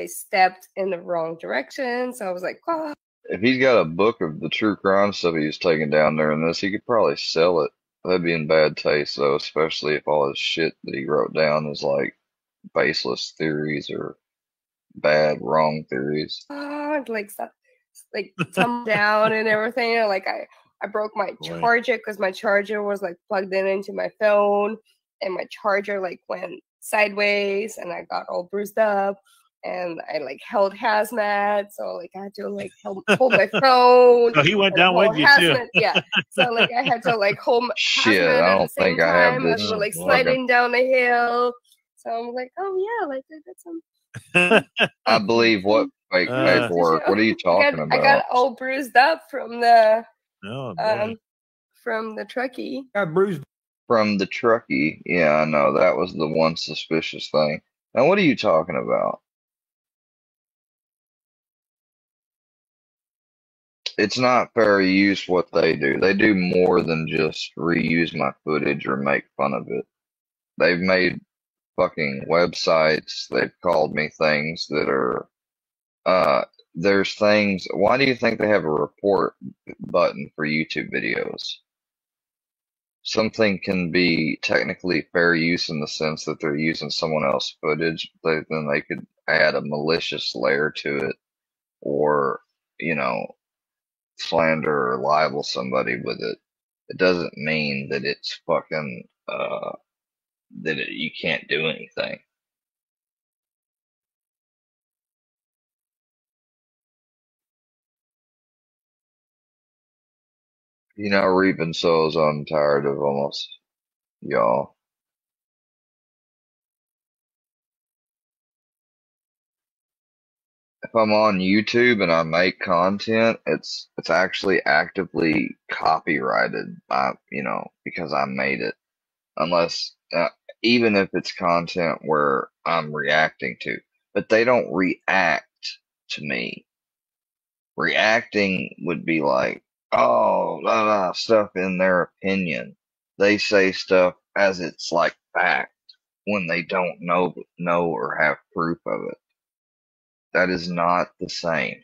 [SPEAKER 3] stepped in the wrong direction. So I was like, oh.
[SPEAKER 1] If he's got a book of the true crime stuff he was taking down there in this, he could probably sell it. That'd be in bad taste, though, especially if all his shit that he wrote down is like baseless theories or bad, wrong theories.
[SPEAKER 3] Oh, like stuff, like tumbled down and everything. Like I broke my charger because my charger was like plugged into my phone, and my charger like went sideways, and I got all bruised up. And I like held hazmat, so like I had to like hold my phone.
[SPEAKER 7] So he went down with you
[SPEAKER 3] hazmat,
[SPEAKER 7] too.
[SPEAKER 3] Yeah. So like I had to like hold my
[SPEAKER 1] Shit,
[SPEAKER 3] hazmat
[SPEAKER 1] I
[SPEAKER 3] at
[SPEAKER 1] don't
[SPEAKER 3] the same
[SPEAKER 1] think I have
[SPEAKER 3] time
[SPEAKER 1] this.
[SPEAKER 3] as we're like sliding down the hill. So I'm like, oh yeah, like I got some.
[SPEAKER 1] I believe what fake paperwork. What are you talking about?
[SPEAKER 3] I got all bruised up from the
[SPEAKER 7] Oh,
[SPEAKER 3] from the truckie.
[SPEAKER 4] Got bruised.
[SPEAKER 1] From the truckie. Yeah, I know. That was the one suspicious thing. Now, what are you talking about? It's not fair use what they do. They do more than just reuse my footage or make fun of it. They've made fucking websites. They've called me things that are, there's things. Why do you think they have a report button for YouTube videos? Something can be technically fair use in the sense that they're using someone else's footage, then they could add a malicious layer to it, or, you know, slander or libel somebody with it. It doesn't mean that it's fucking you can't do anything. You know, reaping sows, I'm tired of almost y'all. If I'm on YouTube and I make content, it's actually actively copyrighted by, you know, because I made it. Unless, even if it's content where I'm reacting to, but they don't react to me. Reacting would be like, oh, blah, blah, stuff in their opinion. They say stuff as it's like fact when they don't know or have proof of it. That is not the same.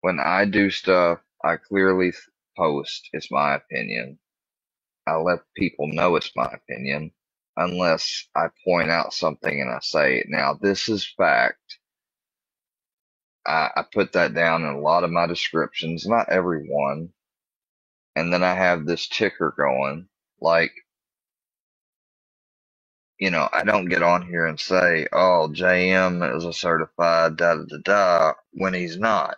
[SPEAKER 1] When I do stuff, I clearly post it's my opinion. I let people know it's my opinion, unless I point out something and I say, now this is fact. I put that down in a lot of my descriptions, not every one. And then I have this ticker going, like, you know, I don't get on here and say, oh, JM is a certified da da da da when he's not.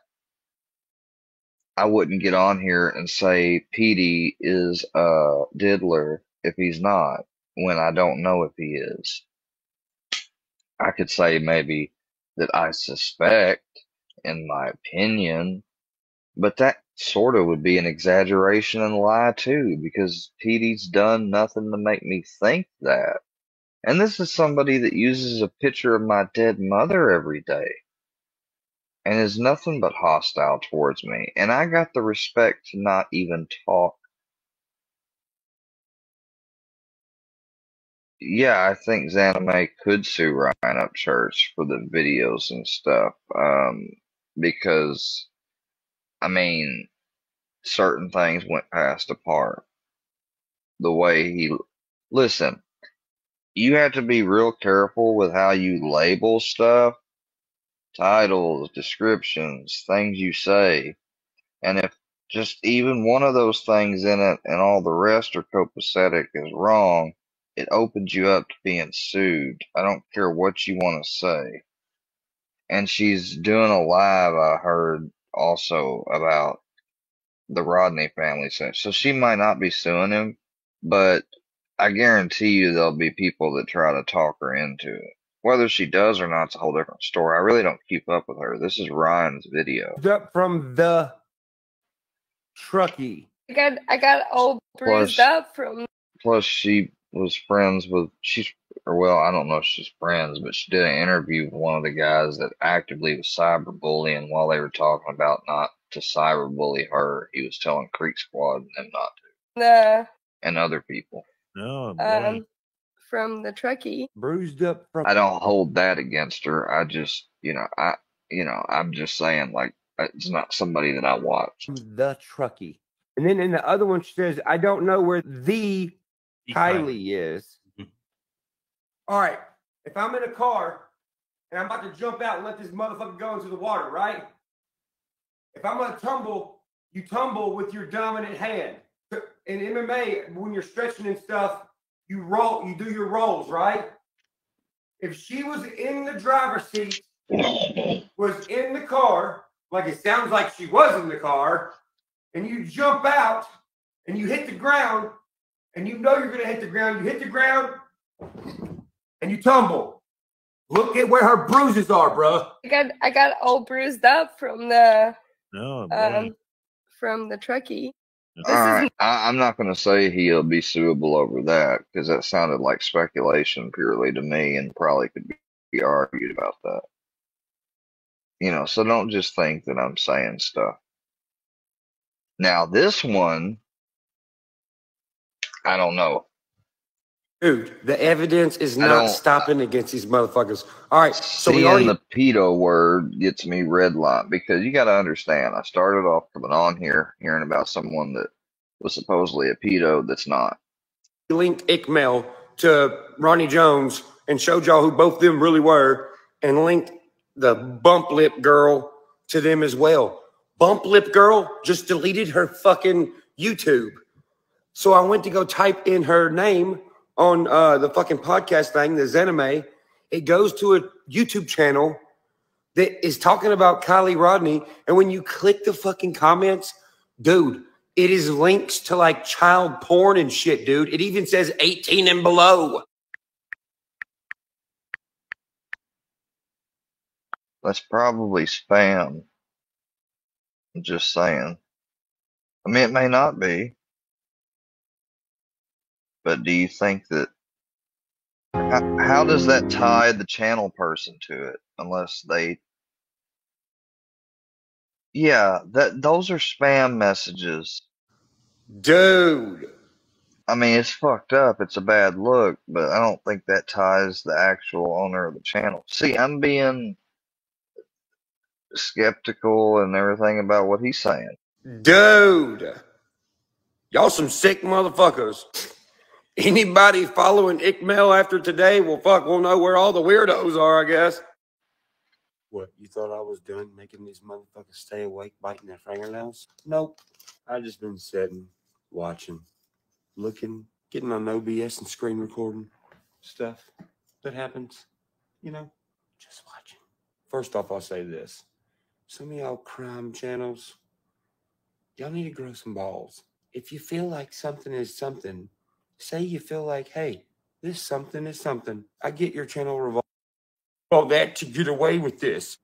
[SPEAKER 1] I wouldn't get on here and say Petey is a diddler if he's not, when I don't know if he is. I could say maybe that I suspect, in my opinion, but that sort of would be an exaggeration and a lie too, because Petey's done nothing to make me think that. And this is somebody that uses a picture of my dead mother every day and is nothing but hostile towards me. And I got the respect to not even talk. Yeah, I think Zanime could sue Ryan Upchurch for the videos and stuff. Because, I mean, certain things went past a part. The way listen, you have to be real careful with how you label stuff, titles, descriptions, things you say. And if just even one of those things in it and all the rest are copacetic is wrong, it opens you up to being sued. I don't care what you want to say. And she's doing a live, I heard, also about the Rodney family. So she might not be suing him, but I guarantee you there'll be people that try to talk her into it. Whether she does or not, it's a whole different story. I really don't keep up with her. This is Ryan's video.
[SPEAKER 4] Up from the truckie.
[SPEAKER 3] I got all bruised up from.
[SPEAKER 1] Plus, she was friends with I don't know if she's friends, but she did an interview with one of the guys that actively was cyberbullying while they were talking about not to cyberbully her. He was telling Creek Squad and them not to. And other people.
[SPEAKER 7] Oh, boy.
[SPEAKER 3] From the Truckee.
[SPEAKER 4] Bruised up from.
[SPEAKER 1] I don't hold that against her. I just, I'm just saying, like, it's not somebody that I watch.
[SPEAKER 4] The Truckee. And then in the other one, she says, I don't know where the Kylie is. All right. If I'm in a car and I'm about to jump out and let this motherfucker go into the water, right? If I'm going to tumble, you tumble with your dominant hand. In MMA, when you're stretching and stuff, you roll, you do your rolls, right? If she was in the driver's seat, was in the car, like it sounds like she was in the car, and you jump out and you hit the ground, and you know you're going to hit the ground, you hit the ground, and you tumble. Look at where her bruises are, bro.
[SPEAKER 3] I got all bruised up from the
[SPEAKER 7] from
[SPEAKER 3] the Truckee.
[SPEAKER 1] All right, I'm not going to say he'll be suable over that because that sounded like speculation purely to me, and probably could be argued about that. So don't just think that I'm saying stuff. Now this one, I don't know.
[SPEAKER 4] Dude, the evidence is not stopping against these motherfuckers. All right, so
[SPEAKER 1] seeing the pedo word gets me redlined because you got to understand. I started off coming on here hearing about someone that was supposedly a pedo that's not.
[SPEAKER 4] Linked Ickmel to Ronnie Jones and showed y'all who both of them really were, and linked the Bump Lip girl to them as well. Bump Lip girl just deleted her fucking YouTube. So I went to go type in her name on the fucking podcast thing, the Zenime. It goes to a YouTube channel that is talking about Kylie Rodney. And when you click the fucking comments, dude, it is links to like child porn and shit, dude. It even says 18 and below.
[SPEAKER 1] That's probably spam. I'm just saying. I mean, it may not be. But do you think that how does that tie the channel person to it? Unless they, those are spam messages,
[SPEAKER 4] dude.
[SPEAKER 1] I mean, it's fucked up. It's a bad look, but I don't think that ties the actual owner of the channel. See, I'm being skeptical and everything about what he's saying.
[SPEAKER 4] Dude, y'all some sick motherfuckers. Anybody following Ickmel after today we'll know where all the weirdos are, I guess. What, you thought I was done making these motherfuckers stay awake biting their fingernails? Nope. I just been sitting, watching, looking, getting on OBS and screen recording stuff that happens, just watching. First off, I'll say this. Some of y'all crime channels, y'all need to grow some balls. If you feel like something is something, say you feel like, hey, this something is something. I get your channel revolved. All that to get away with this.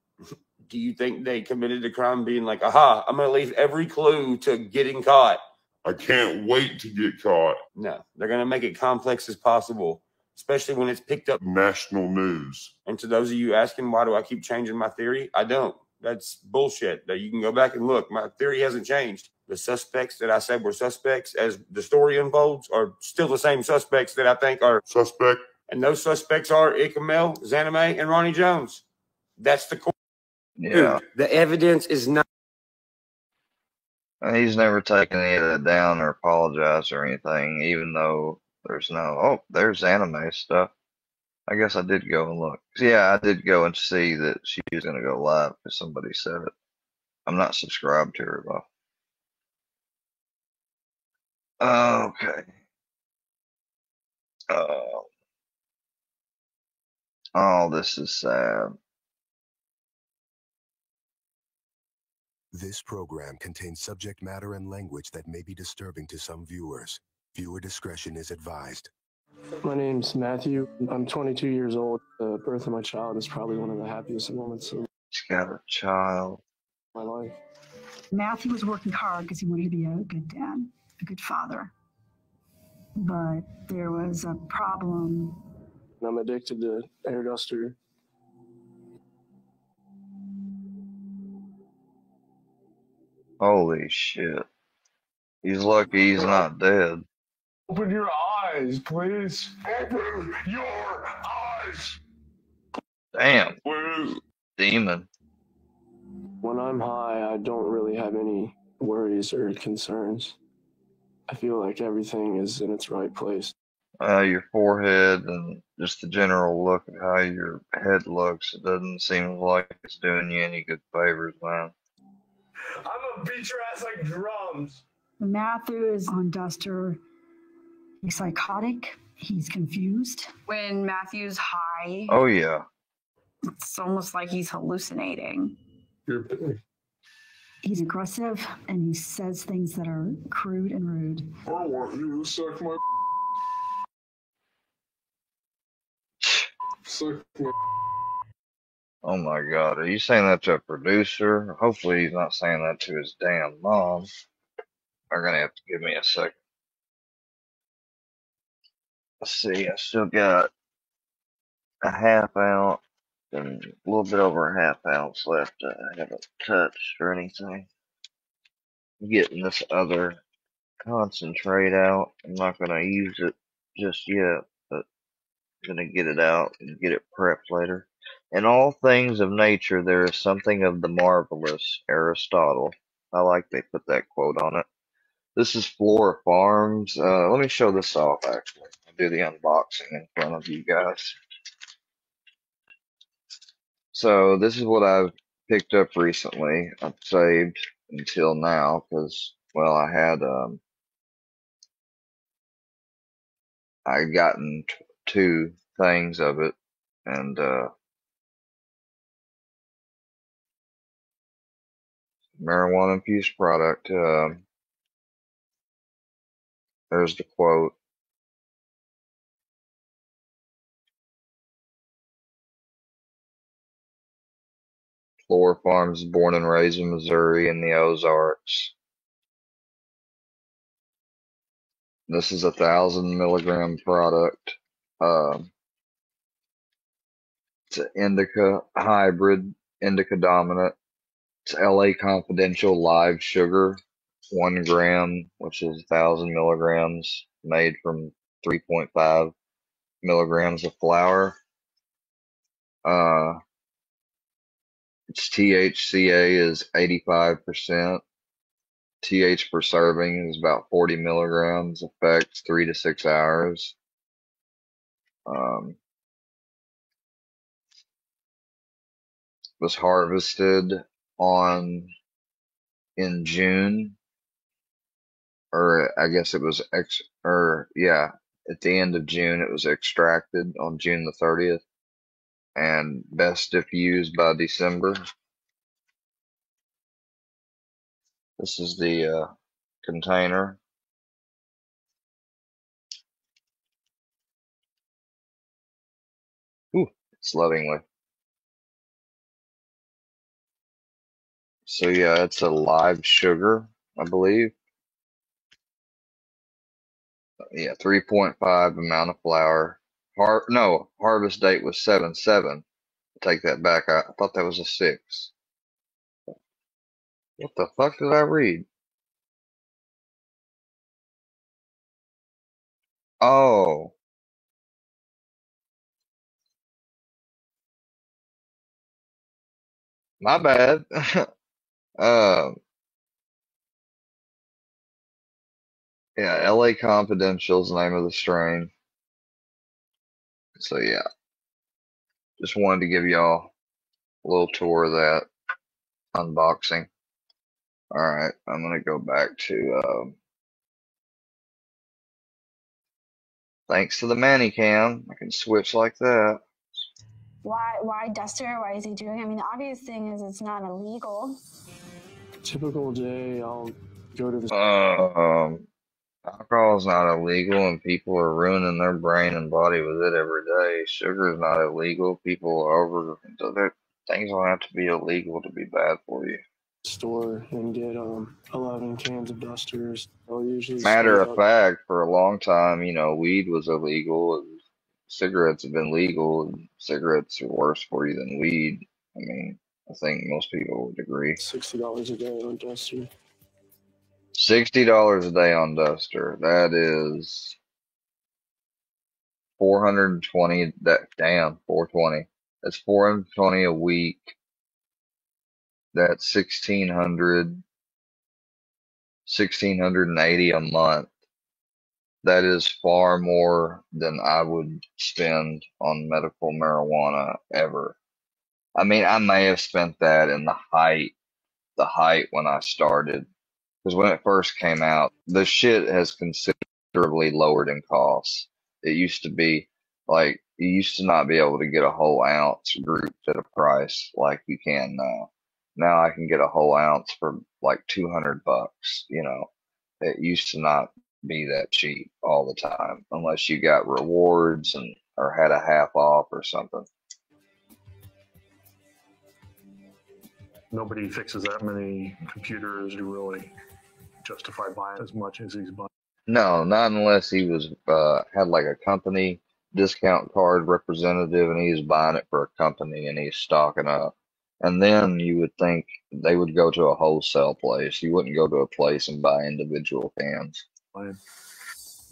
[SPEAKER 4] Do you think they committed a crime being like, aha, I'm going to leave every clue to getting caught?
[SPEAKER 9] I can't wait to get caught.
[SPEAKER 4] No, they're going to make it complex as possible, especially when it's picked up
[SPEAKER 9] national news.
[SPEAKER 4] And to those of you asking, why do I keep changing my theory? I don't. That's bullshit. You can go back and look. My theory hasn't changed. The suspects that I said were suspects as the story unfolds are still the same suspects that I think are
[SPEAKER 9] suspect.
[SPEAKER 4] And those suspects are Ickmel, Zenime, and Ronnie Jones. That's the core.
[SPEAKER 1] Yeah.
[SPEAKER 4] Dude, the evidence is not.
[SPEAKER 1] And he's never taken any of that down or apologized or anything, even though there's there's anime stuff. I guess I did go and look. Yeah, I did go and see that she was going to go live because somebody said it. I'm not subscribed to her, though. Okay. Oh, this is sad.
[SPEAKER 10] This program contains subject matter and language that may be disturbing to some viewers. Viewer discretion is advised.
[SPEAKER 11] My name's Matthew. I'm 22 years old. The birth of my child is probably one of the happiest moments of
[SPEAKER 1] She's got a child.
[SPEAKER 11] My life.
[SPEAKER 12] Matthew was working hard because he wanted to be a good dad, a good father. But there was a problem.
[SPEAKER 11] I'm addicted to air duster.
[SPEAKER 1] Holy shit. He's lucky he's not dead.
[SPEAKER 11] Open your eyes, please. Open your eyes.
[SPEAKER 1] Damn. Demon.
[SPEAKER 11] When I'm high, I don't really have any worries or concerns. I feel like everything is in its right place.
[SPEAKER 1] Your forehead and just the general look of how your head looks, it doesn't seem like it's doing you any good favors, man.
[SPEAKER 11] I'm gonna beat your ass like drums.
[SPEAKER 12] Matthew is on Duster. He's psychotic. He's confused. When Matthew's high,
[SPEAKER 1] Oh, yeah.
[SPEAKER 12] it's almost like he's hallucinating.
[SPEAKER 11] You're big.
[SPEAKER 12] He's aggressive and he says things that are crude and rude.
[SPEAKER 11] I want you to suck my. Suck my.
[SPEAKER 1] Oh my god, are you saying that to a producer? Hopefully he's not saying that to his damn mom. They're gonna have to give me a second. Let's see, I still got a half ounce and a little bit over a half ounce left. I haven't touched or anything. I'm getting this other concentrate out. I'm not gonna use it just yet, but I'm gonna get it out and get it prepped later. In all things of nature, there is something of the marvelous, Aristotle. I like they put that quote on it. This is Flora Farms. Let me show this off, actually. I'll do the unboxing in front of you guys. So this is what I've picked up recently. I've saved until now because, well, I had gotten two things of it, and marijuana infused product. There's the quote. Flora Farms is born and raised in Missouri in the Ozarks. This is 1,000 milligram product. It's an indica hybrid, indica dominant. It's LA Confidential live sugar, 1 gram, which is 1,000 milligrams, made from 3.5 milligrams of flour. Its THCA is 85%. TH per serving is about 40 milligrams. Effects 3 to 6 hours. Was harvested in June, or I guess it was at the end of June it was extracted on June the 30th, and best if used by December. This is the container. Ooh, it's lovingly. So yeah, it's a live sugar, I believe. Yeah, 3.5 amount of flour. Harvest date was 7/7. Take that back. I thought that was a 6. What the fuck did I read? Oh. My bad. Yeah, LA Confidential is the name of the strain. So yeah, just wanted to give y'all a little tour of that unboxing. All right, I'm gonna go back to thanks to the Manicam, I can switch like that.
[SPEAKER 13] Why Duster? Why is he doing it? I mean, the obvious thing is it's not illegal.
[SPEAKER 11] Typical day, I'll go to the.
[SPEAKER 1] Alcohol is not illegal, and people are ruining their brain and body with it every day. Sugar is not illegal. People are things don't have to be illegal to be bad for you.
[SPEAKER 11] Store and get 11 cans of Dusters. I'll usually.
[SPEAKER 1] Matter of fact, for a long time, weed was illegal. And cigarettes have been legal, and cigarettes are worse for you than weed. I mean, I think most people would agree.
[SPEAKER 11] $60 a day on Duster.
[SPEAKER 1] $60 a day on Duster. That is 420. Damn, 420. That's 420 a week. That's 1680 a month. That is far more than I would spend on medical marijuana ever. I mean, I may have spent that in the height when I started. Because when it first came out, the shit has considerably lowered in costs. It used to be like, you used to not be able to get a whole ounce grouped at a price like you can now. Now I can get a whole ounce for like $200, you know. It used to not be that cheap all the time unless you got rewards and or had a half off or something.
[SPEAKER 14] Nobody fixes that many computers to really justify buying as much as he's buying.
[SPEAKER 1] No, not unless he was had like a company discount card representative and he's buying it for a company and he's stocking up. And then you would think they would go to a wholesale place. You wouldn't go to a place and buy individual cans.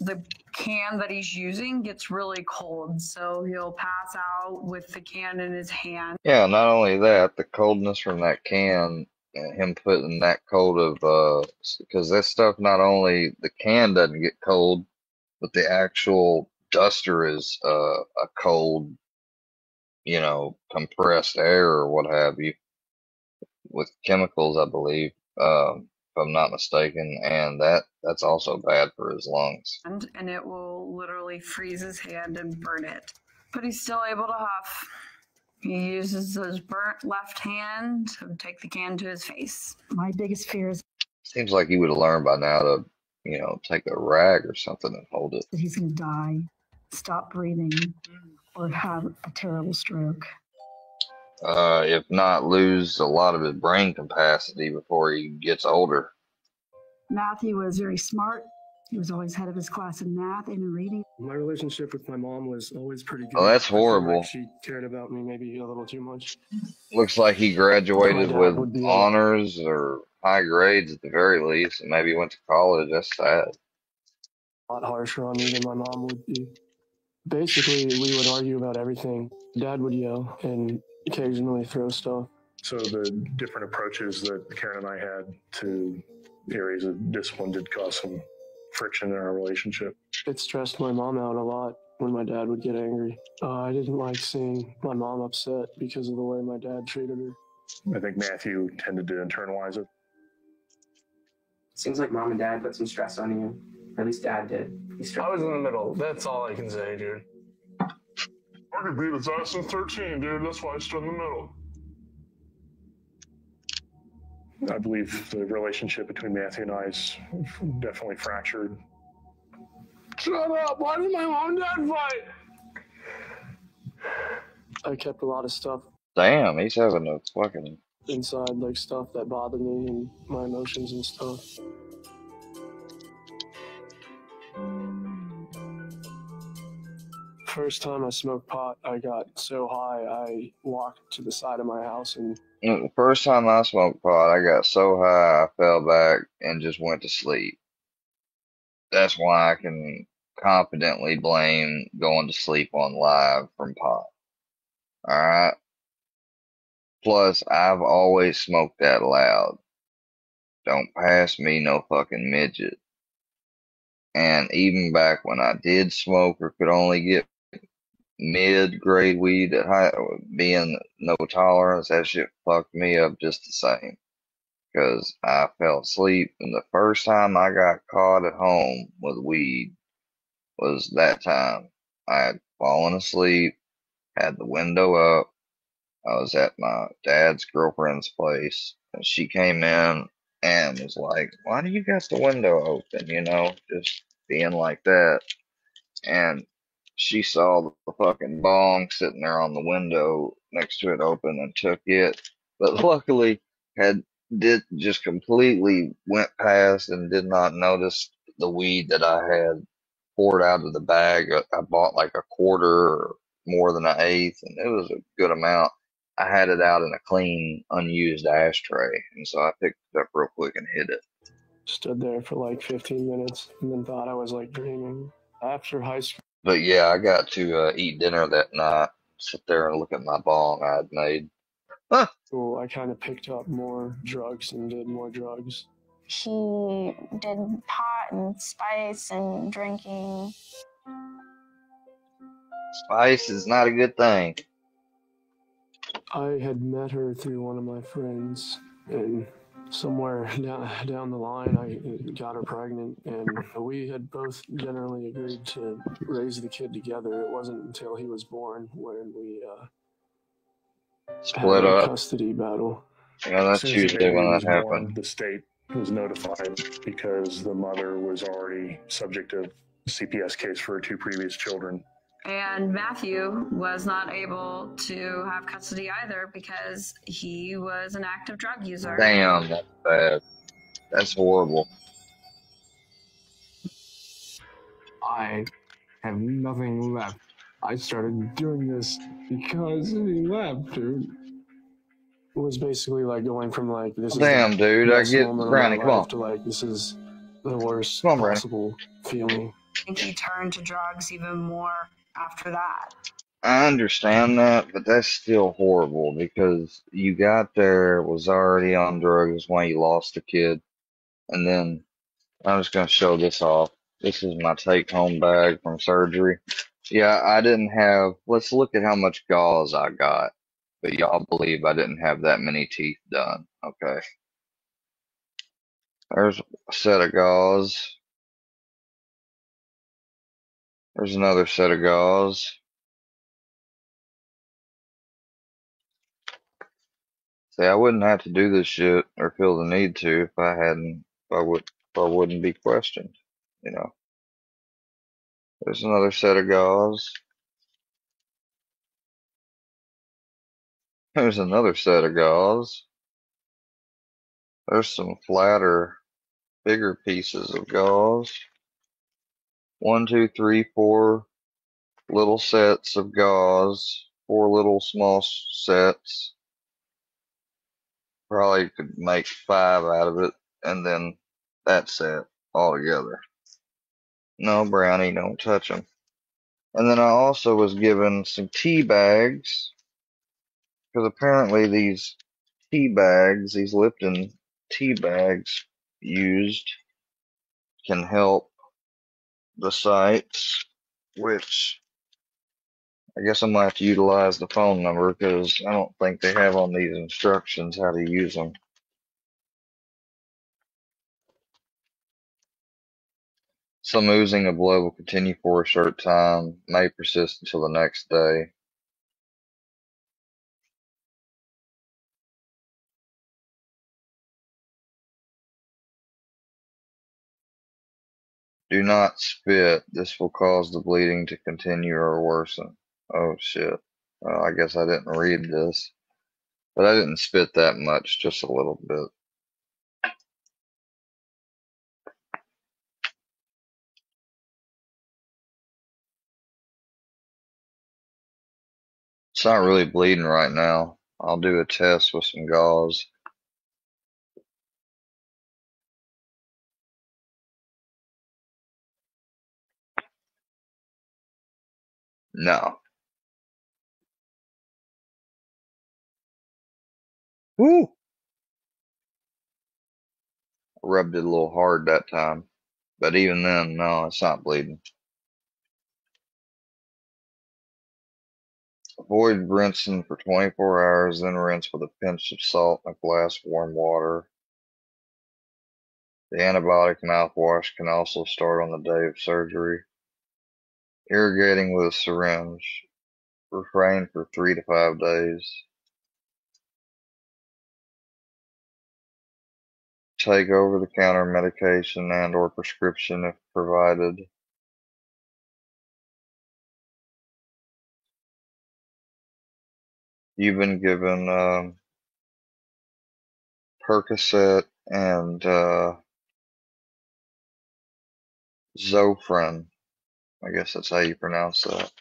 [SPEAKER 15] The can that he's using gets really cold, so he'll pass out with the can in his hand.
[SPEAKER 1] Yeah, not only that, the coldness from that can and him putting that cold of because that stuff, not only the can doesn't get cold, but the actual duster is a cold, you know, compressed air or what have you, with chemicals, I believe, if I'm not mistaken, and that's also bad for his lungs.
[SPEAKER 15] And it will literally freeze his hand and burn it. But he's still able to huff. He uses his burnt left hand to take the can to his face.
[SPEAKER 12] My biggest fear is
[SPEAKER 1] Seems like he would have learned by now to, you know, take a rag or something and hold it.
[SPEAKER 12] that he's going to die, stop breathing, or have a terrible stroke.
[SPEAKER 1] If not, lose a lot of his brain capacity before he gets older.
[SPEAKER 12] Matthew was very smart. He was always head of his class in math and in reading.
[SPEAKER 11] My relationship with my mom was always pretty good.
[SPEAKER 1] Oh, that's
[SPEAKER 11] I feel
[SPEAKER 1] horrible.
[SPEAKER 11] like she cared about me maybe a little too much.
[SPEAKER 1] Looks like he graduated
[SPEAKER 11] My dad
[SPEAKER 1] with
[SPEAKER 11] would be
[SPEAKER 1] honors or high grades at the very least, and maybe went to college. That's sad.
[SPEAKER 11] A lot harsher on me than my mom would be. Basically, we would argue about everything. Dad would yell and occasionally throw stuff.
[SPEAKER 14] So the different approaches that Karen and I had to areas of discipline did cause some friction in our relationship.
[SPEAKER 11] It stressed my mom out a lot when my dad would get angry. I didn't like seeing my mom upset because of the way my dad treated her.
[SPEAKER 14] I think Matthew tended to internalize it.
[SPEAKER 16] Seems like mom and dad put some stress on you. Or at least dad did.
[SPEAKER 11] I was in the middle. That's all I can say, dude.
[SPEAKER 9] I could beat his ass since 13, dude. That's why I stood in the middle.
[SPEAKER 14] I believe the relationship between Matthew and I is definitely fractured.
[SPEAKER 11] Shut up! Why did my mom and dad fight? I kept a lot of stuff
[SPEAKER 1] Damn, he's having a fucking.
[SPEAKER 11] inside, like stuff that bothered me and my emotions and stuff. First time I smoked pot, I got so high I walked to the side of my house and
[SPEAKER 1] The first time I smoked pot, I got so high I fell back and just went to sleep. That's why I can confidently blame going to sleep on live from pot. Alright? Plus, I've always smoked that loud. Don't pass me no fucking midget. And even back when I did smoke or could only get mid-grade weed at high, being no tolerance, that shit fucked me up just the same. Because I fell asleep, and the first time I got caught at home with weed was that time. I had fallen asleep, had the window up. I was at my dad's girlfriend's place, and she came in and was like, "Why do you got the window open?" You know, just being like that. And she saw the fucking bong sitting there on the window next to it open and took it. But luckily did just completely went past and did not notice the weed that I had poured out of the bag. I bought like a quarter or more than an eighth, and it was a good amount. I had it out in a clean, unused ashtray, and so I picked it up real quick and hid it.
[SPEAKER 11] stood there for like 15 minutes and then thought I was like dreaming. After high school.
[SPEAKER 1] But yeah, I got to eat dinner that night, sit there and look at my bong I'd made. Huh.
[SPEAKER 11] So I kind of picked up more drugs and did more drugs.
[SPEAKER 13] He did pot and spice and drinking.
[SPEAKER 1] Spice is not a good thing.
[SPEAKER 11] I had met her through one of my friends, and somewhere down the line, I got her pregnant, and we had both generally agreed to raise the kid together. It wasn't until he was born when we
[SPEAKER 1] split
[SPEAKER 11] had a
[SPEAKER 1] up
[SPEAKER 11] custody battle.
[SPEAKER 1] Yeah, that's usually when that happened.
[SPEAKER 14] The state was notified because the mother was already subject of CPS case for her 2 previous children.
[SPEAKER 15] And Matthew was not able to have custody either because he was an active drug user.
[SPEAKER 1] Damn, that's bad. That's horrible.
[SPEAKER 11] I have nothing left. I started doing this because he left, dude. It was basically like going from like this.
[SPEAKER 1] Damn,
[SPEAKER 11] is the
[SPEAKER 1] dude, I
[SPEAKER 11] best
[SPEAKER 1] get
[SPEAKER 11] moment of
[SPEAKER 1] Brownie.
[SPEAKER 11] my
[SPEAKER 1] Come
[SPEAKER 11] life
[SPEAKER 1] on.
[SPEAKER 11] to like this is the worst
[SPEAKER 1] Come on, Brownie.
[SPEAKER 11] possible feeling.
[SPEAKER 15] I think he turned to drugs even more after that.
[SPEAKER 1] I understand that, but that's still horrible because you got there, was already on drugs when you lost a kid, and then I'm just gonna show this off. This is my take-home bag from surgery. Yeah, I didn't have. Let's look at how much gauze I got, but y'all believe I didn't have that many teeth done. Okay, there's a set of gauze. There's another set of gauze. See, I wouldn't have to do this shit or feel the need to if I hadn't, if I wouldn't be questioned, you know. There's another set of gauze. There's another set of gauze. There's some flatter, bigger pieces of gauze. 1, 2, 3, 4 little sets of gauze. 4 little small sets. Probably could make 5 out of it, and then that set all together. No, Brownie, don't touch them. And then I also was given some tea bags, because apparently these tea bags, these Lipton tea bags used, can help the sites, which I guess I might have to utilize the phone number because I don't think they have on these instructions how to use them. Some oozing of blood will continue for a short time, may persist until the next day. Do not spit. This will cause the bleeding to continue or worsen. Oh shit. I guess I didn't read this. But I didn't spit that much, just a little bit. It's not really bleeding right now. I'll do a test with some gauze. No. Woo! I rubbed it a little hard that time. But even then, no, it's not bleeding. Avoid rinsing for 24 hours, then rinse with a pinch of salt and a glass of warm water. The antibiotic mouthwash can also start on the day of surgery. Irrigating with a syringe. Refrain for 3 to 5 days. Take over-the-counter medication and or prescription if provided. You've been given Percocet and Zofran. I guess that's how you pronounce that.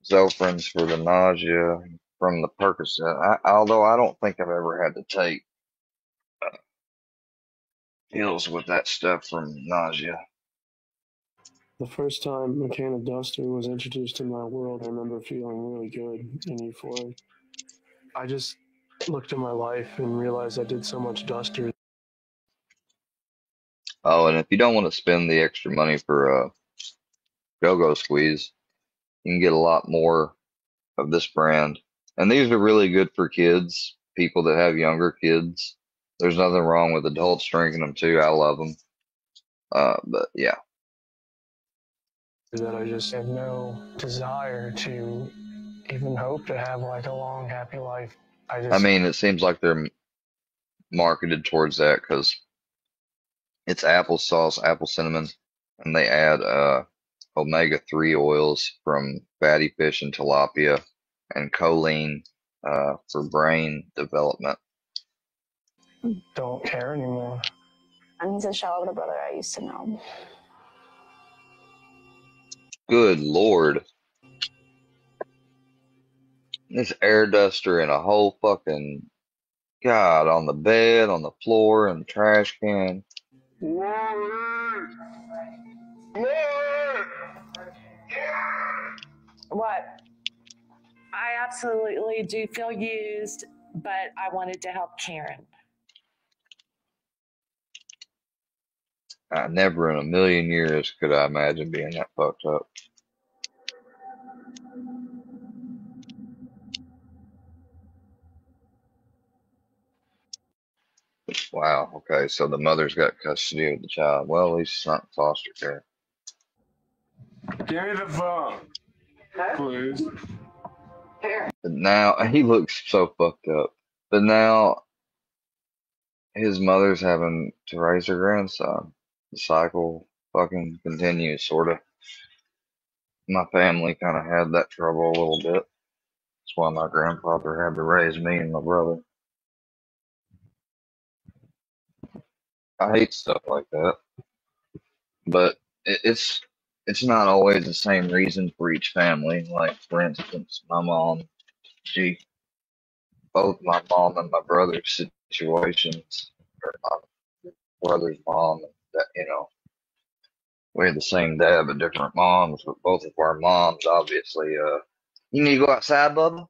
[SPEAKER 1] Zofran's for the nausea from the Percocet. Although I don't think I've ever had to take deals with that stuff from nausea.
[SPEAKER 11] The first time a can of Duster was introduced in my world, I remember feeling really good and euphoric. I just looked at my life and realized I did so much Duster.
[SPEAKER 1] Oh, and if you don't want to spend the extra money for Go-Go Squeeze, you can get a lot more of this brand. And these are really good for kids, people that have younger kids. There's nothing wrong with adults drinking them too. I love them. But yeah.
[SPEAKER 11] That I just have no desire to even hope to have like a long, happy life.
[SPEAKER 1] I mean, it seems like they're marketed towards that because it's applesauce, apple cinnamon, and they add omega-3 oils from fatty fish and tilapia and choline for brain development.
[SPEAKER 11] Don't care anymore.
[SPEAKER 13] And he's a shell of the brother I used to know.
[SPEAKER 1] Good Lord. This air duster and a whole fucking God on the bed, on the floor, and the trash can.
[SPEAKER 17] What? I absolutely do feel used, but I wanted to help Karen.
[SPEAKER 1] Never in a million years could I imagine being that fucked up. Wow. Okay, so the mother's got custody of the child. Well, at least it's not in foster care.
[SPEAKER 9] Give me the phone, please.
[SPEAKER 1] But now he looks so fucked up. But now his mother's having to raise her grandson. The cycle fucking continues, sort of. My family kind of had that trouble a little bit. That's why my grandfather had to raise me and my brother. I hate stuff like that. But it's not always the same reason for each family. Like, for instance, my mom, both my mom and my brother's situations, or my brother's mom, that, we had the same dad but different moms, but both of our moms obviously, you need to go outside, Bubba?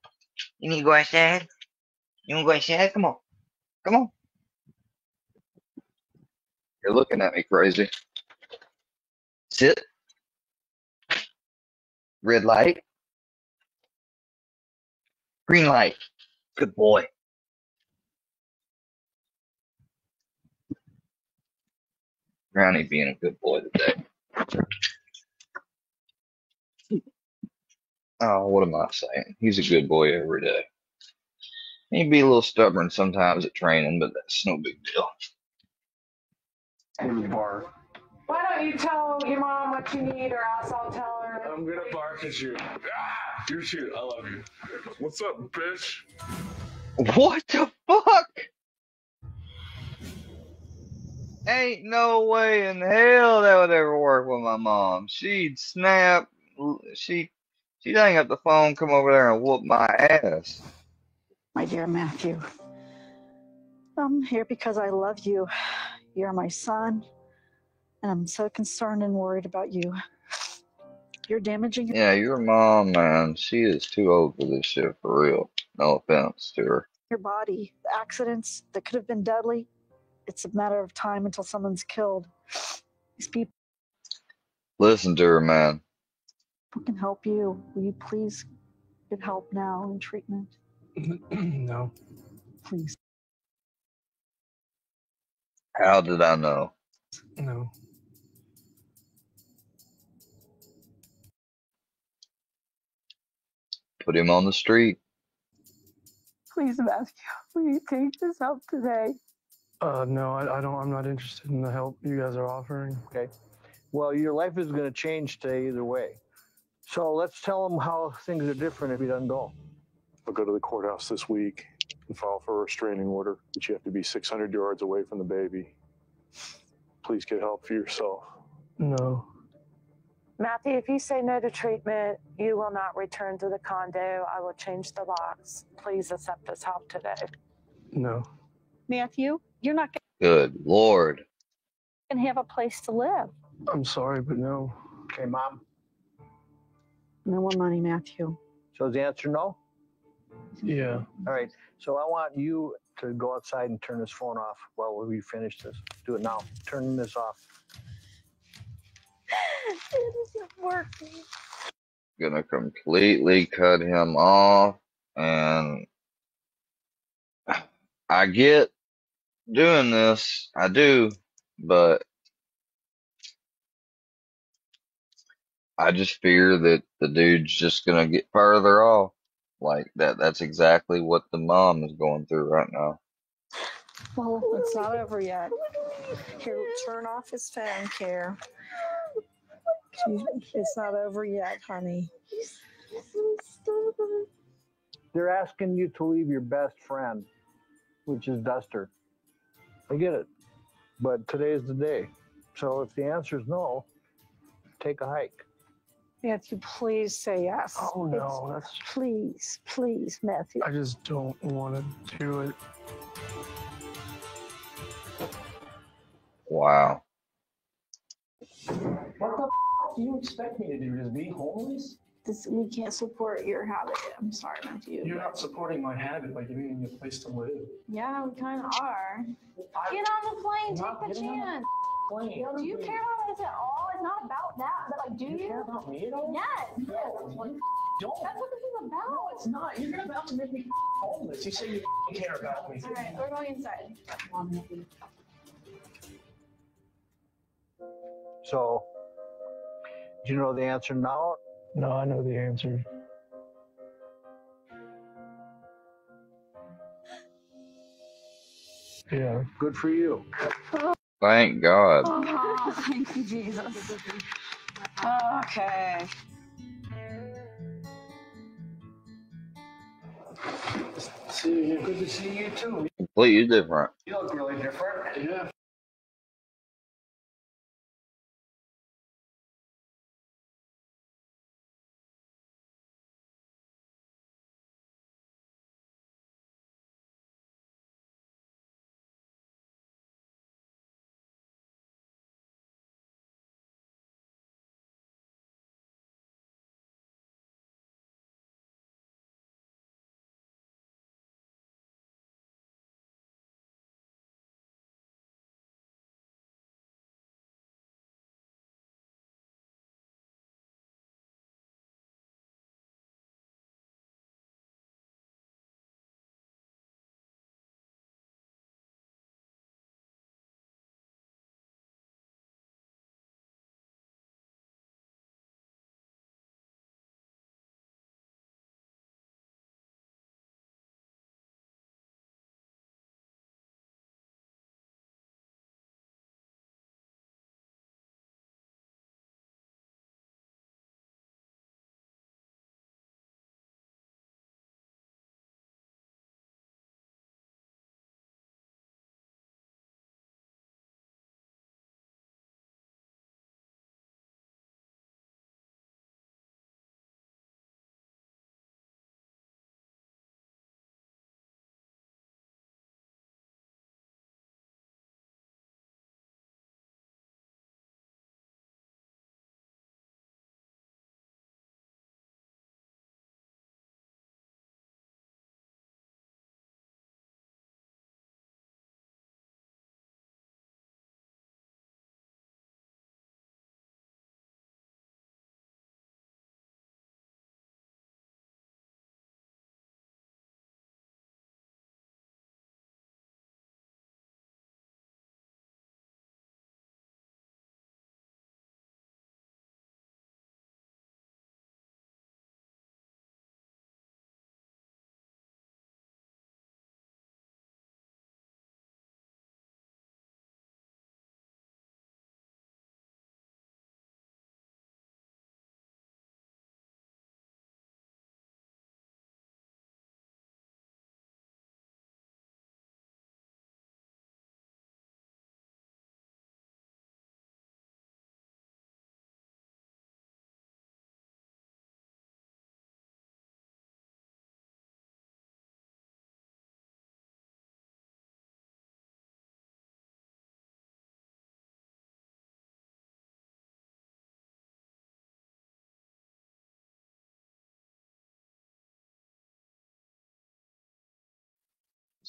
[SPEAKER 1] You need to go outside? You want to go outside? Come on. Come on. You're looking at me crazy. Sit. Red light. Green light. Good boy. Brownie being a good boy today. Oh, what am I saying? He's a good boy every day. He'd be a little stubborn sometimes at training, but that's no big deal.
[SPEAKER 11] Bark.
[SPEAKER 17] Why don't you tell your mom what you need, or else I'll tell her.
[SPEAKER 9] I'm gonna bark at you. You shoot. I love you. What's up, bitch?
[SPEAKER 1] What the fuck? Ain't no way in hell that would ever work with my mom. She'd snap. She'd hang up the phone, come over there and whoop my ass.
[SPEAKER 12] My dear Matthew, I'm here because I love you. You're my son, and I'm so concerned and worried about you. You're damaging
[SPEAKER 1] Yeah, your mom, man, she is too old for this shit, for real. No offense to her.
[SPEAKER 12] your body. The accidents that could have been deadly, it's a matter of time until someone's killed. These people
[SPEAKER 1] Listen to her, man.
[SPEAKER 12] can help you. Will you please get help now and treatment?
[SPEAKER 11] No.
[SPEAKER 12] Please.
[SPEAKER 1] How did I know?
[SPEAKER 11] No.
[SPEAKER 1] Put him on the street.
[SPEAKER 8] Please, Matthew, will you take this help today?
[SPEAKER 11] No, I don't. I'm not interested in the help you guys are offering.
[SPEAKER 18] Okay. Well, your life is going to change today either way. So let's tell him how things are different if he doesn't go.
[SPEAKER 14] I'll go to the courthouse this week and file for a restraining order, but you have to be 600 yards away from the baby. Please get help for yourself.
[SPEAKER 11] No.
[SPEAKER 17] Matthew, if you say no to treatment, you will not return to the condo. I will change the locks. Please accept this help today.
[SPEAKER 11] No.
[SPEAKER 12] Matthew, you're not
[SPEAKER 1] Good Lord.
[SPEAKER 8] and have a place to live.
[SPEAKER 11] I'm sorry, but no.
[SPEAKER 18] Okay, Mom.
[SPEAKER 12] No more money, Matthew.
[SPEAKER 18] So is the answer no?
[SPEAKER 11] Yeah.
[SPEAKER 18] All right. So I want you to go outside and turn this phone off while we finish this. Do it now. Turn this off.
[SPEAKER 12] It isn't working.
[SPEAKER 1] Gonna completely cut him off, and I get doing this, I do, but I just fear that the dude's just gonna get further off. Like that's exactly what the mom is going through right now.
[SPEAKER 12] Well, it's not over yet. Here, turn off his phone, Care. It's not over yet, honey.
[SPEAKER 18] They're asking you to leave your best friend, which is Duster. I get it. But today's the day. So if the answer is no, take a hike.
[SPEAKER 12] Matthew, please say yes.
[SPEAKER 11] Oh, no.
[SPEAKER 12] Please, please, Matthew.
[SPEAKER 11] I just don't want to do it.
[SPEAKER 1] Wow.
[SPEAKER 16] What the do you expect me to do? Just be homeless?
[SPEAKER 13] We can't support your habit. I'm sorry, Matthew.
[SPEAKER 16] You're not supporting my habit by giving me a place to live.
[SPEAKER 13] Yeah, we kind of are. Get on the plane. Take the chance. Do you care about this at all? It's not about that. But like, do you?
[SPEAKER 16] Care about me at all?
[SPEAKER 13] Yes.
[SPEAKER 16] No, like, don't.
[SPEAKER 13] That's what this is about.
[SPEAKER 16] No, it's not. You're about to make me homeless. You say you care about me.
[SPEAKER 13] All right, we're going inside.
[SPEAKER 18] So, do you know the answer now?
[SPEAKER 11] No, I know the answer. Yeah.
[SPEAKER 18] Good for you.
[SPEAKER 1] Thank God.
[SPEAKER 13] Oh, thank you, Jesus. Okay.
[SPEAKER 16] See you. Good to see you too.
[SPEAKER 1] Completely different.
[SPEAKER 16] You look really different. Yeah.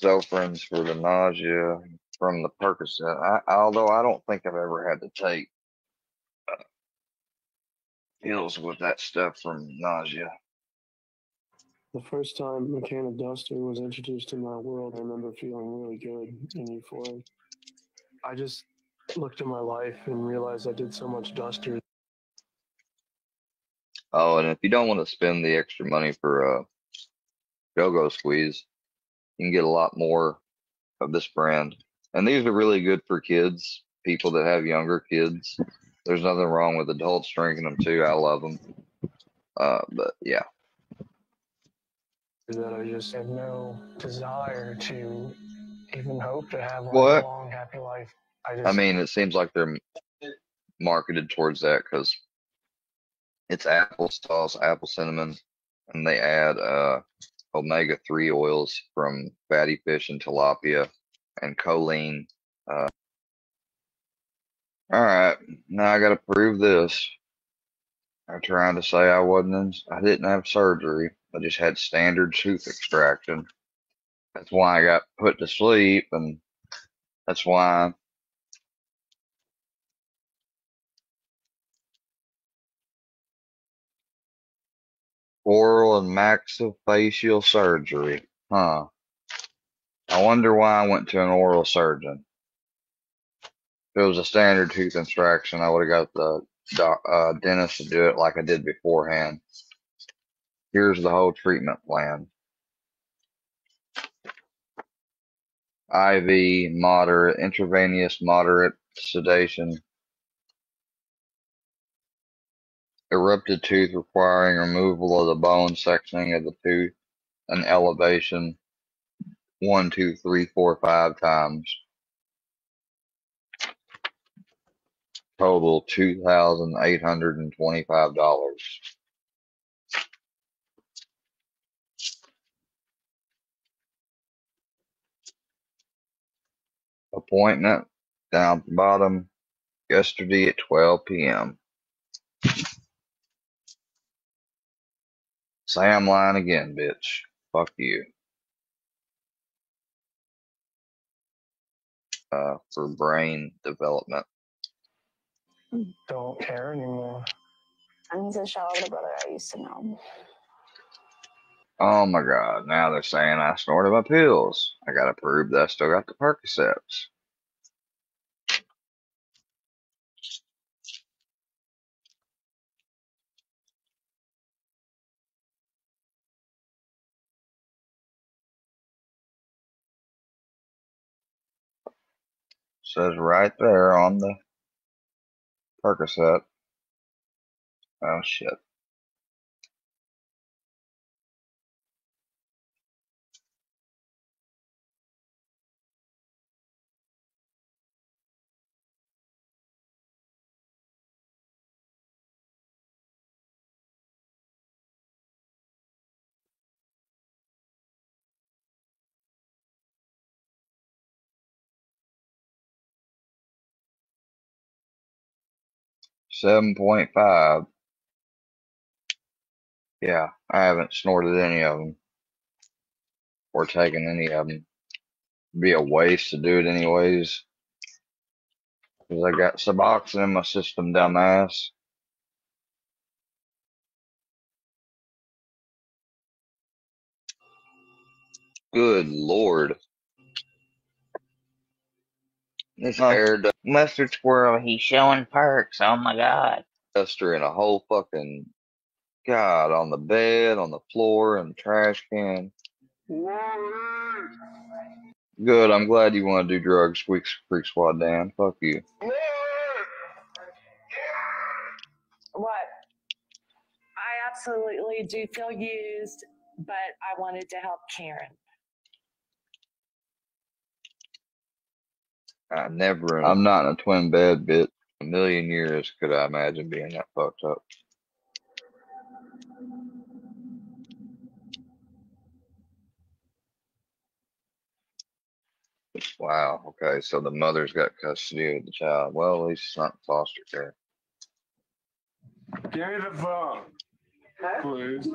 [SPEAKER 1] Zofran's for the nausea from the Percocet. Although I don't think I've ever had to take pills with that stuff from nausea.
[SPEAKER 11] The first time a can of Duster was introduced in my world, I remember feeling really good and euphoric. I just looked at my life and realized I did so much Duster.
[SPEAKER 1] Oh, and if you don't want to spend the extra money for Go-Go Squeeze, you can get a lot more of this brand. And these are really good for kids, people that have younger kids. There's nothing wrong with adults drinking them too. I love them. But yeah.
[SPEAKER 11] That I just had no desire to even hope to have like
[SPEAKER 1] What?
[SPEAKER 11] a long, happy life.
[SPEAKER 1] I mean, it seems like they're marketed towards that because it's apple sauce, apple cinnamon, and they add omega-3 oils from fatty fish and tilapia and choline. All right, now I got to prove this. I'm trying to say I didn't have surgery. I just had standard tooth extraction. That's why I got put to sleep, and that's why oral and maxillofacial surgery. Huh. I wonder why I went to an oral surgeon. If it was a standard tooth extraction, I would have got the dentist to do it like I did beforehand. Here's the whole treatment plan. IV, moderate, intravenous, moderate sedation. Erupted tooth requiring removal of the bone sectioning of the tooth and elevation 1, 2, 3, 4, 5 times. Total $2,825. Appointment down at the bottom yesterday at 12 p.m. Sam lying again, bitch. Fuck you. For brain development.
[SPEAKER 11] Don't care anymore.
[SPEAKER 13] I'm the shower brother I used to know.
[SPEAKER 1] Oh my god, now they're saying I snorted my pills. I gotta prove that I still got the Percocets. Says right there on the Percocet. Oh shit. $7.5. Yeah, I haven't snorted any of them or taken any of them. It'd be a waste to do it anyways. Because I got Suboxone in my system, dumbass. Good lord. This haired mustard squirrel, he's showing perks. Oh my god. Duster in a whole fucking god on the bed, on the floor, and the trash can. Good, I'm glad you want to do drugs, Freak Squad Dan. Fuck you.
[SPEAKER 17] What? I absolutely do feel used, but I wanted to help Karen.
[SPEAKER 1] I'm not in a twin bed, bitch. A million years could I imagine being that fucked up. Wow, okay, so the mother's got custody of the child. Well, at least it's not in foster care.
[SPEAKER 9] Give me the phone, please.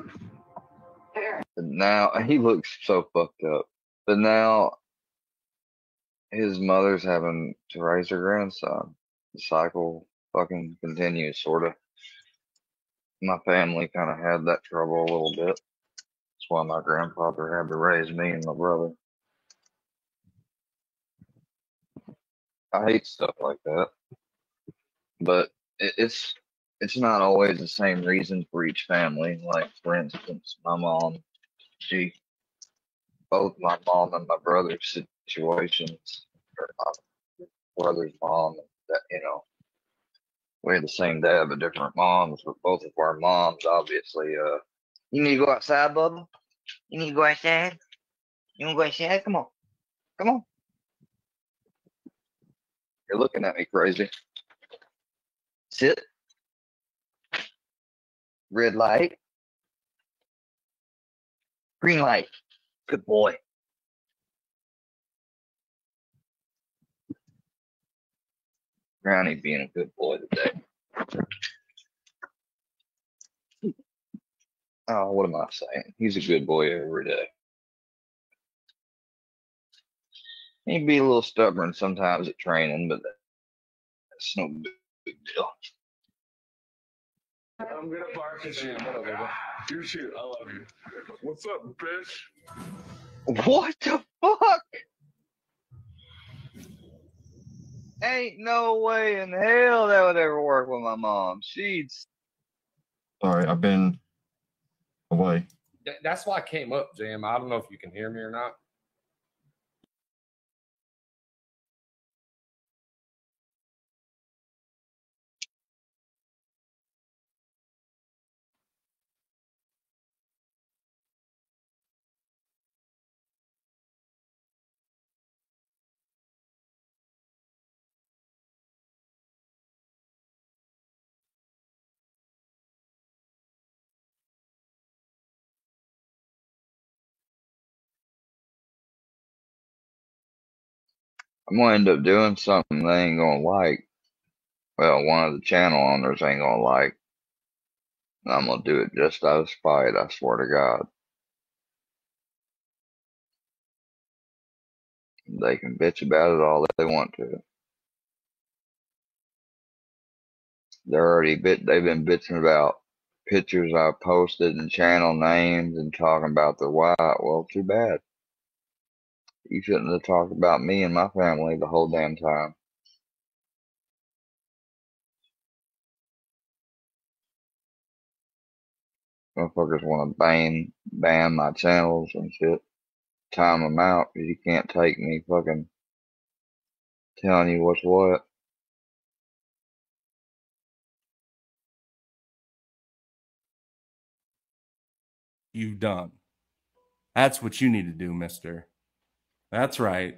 [SPEAKER 1] Now, he looks so fucked up. But now his mother's having to raise her grandson. The cycle fucking continues, sort of. My family kind of had that trouble a little bit. That's why my grandfather had to raise me and my brother. I hate stuff like that, but it's not always the same reason for each family. Like for instance, my mom, both my mom and my brother's situations, or my brother's mom, that we had the same dad but different moms. But both of our moms, obviously, you need to go outside, Bubba. You need to go outside. You want to go outside? Come on, come on. You're looking at me crazy. Sit. Red light. Green light. Good boy. Brownie being a good boy today. Oh, what am I saying? He's a good boy every day. He'd be a little stubborn sometimes at training, but that's no big deal.
[SPEAKER 9] I'm gonna bark at you. You shoot. I love you. What's up, bitch?
[SPEAKER 1] What the fuck? Ain't no way in hell that would ever work with my mom. She's.
[SPEAKER 19] Sorry, I've been away.
[SPEAKER 20] That's why I came up, Jam. I don't know if you can hear me or not.
[SPEAKER 1] I'm gonna end up doing something they ain't gonna like. Well, one of the channel owners ain't gonna like. And I'm gonna do it just out of spite, I swear to God. They can bitch about it all they want to. They've been bitching about pictures I posted and channel names and talking about their wife. Well, too bad. You shouldn't have talked about me and my family the whole damn time. Motherfuckers want to ban my channels and shit. Time them out because you can't take me fucking telling you what's what.
[SPEAKER 21] You've done. That's what you need to do, mister. That's right.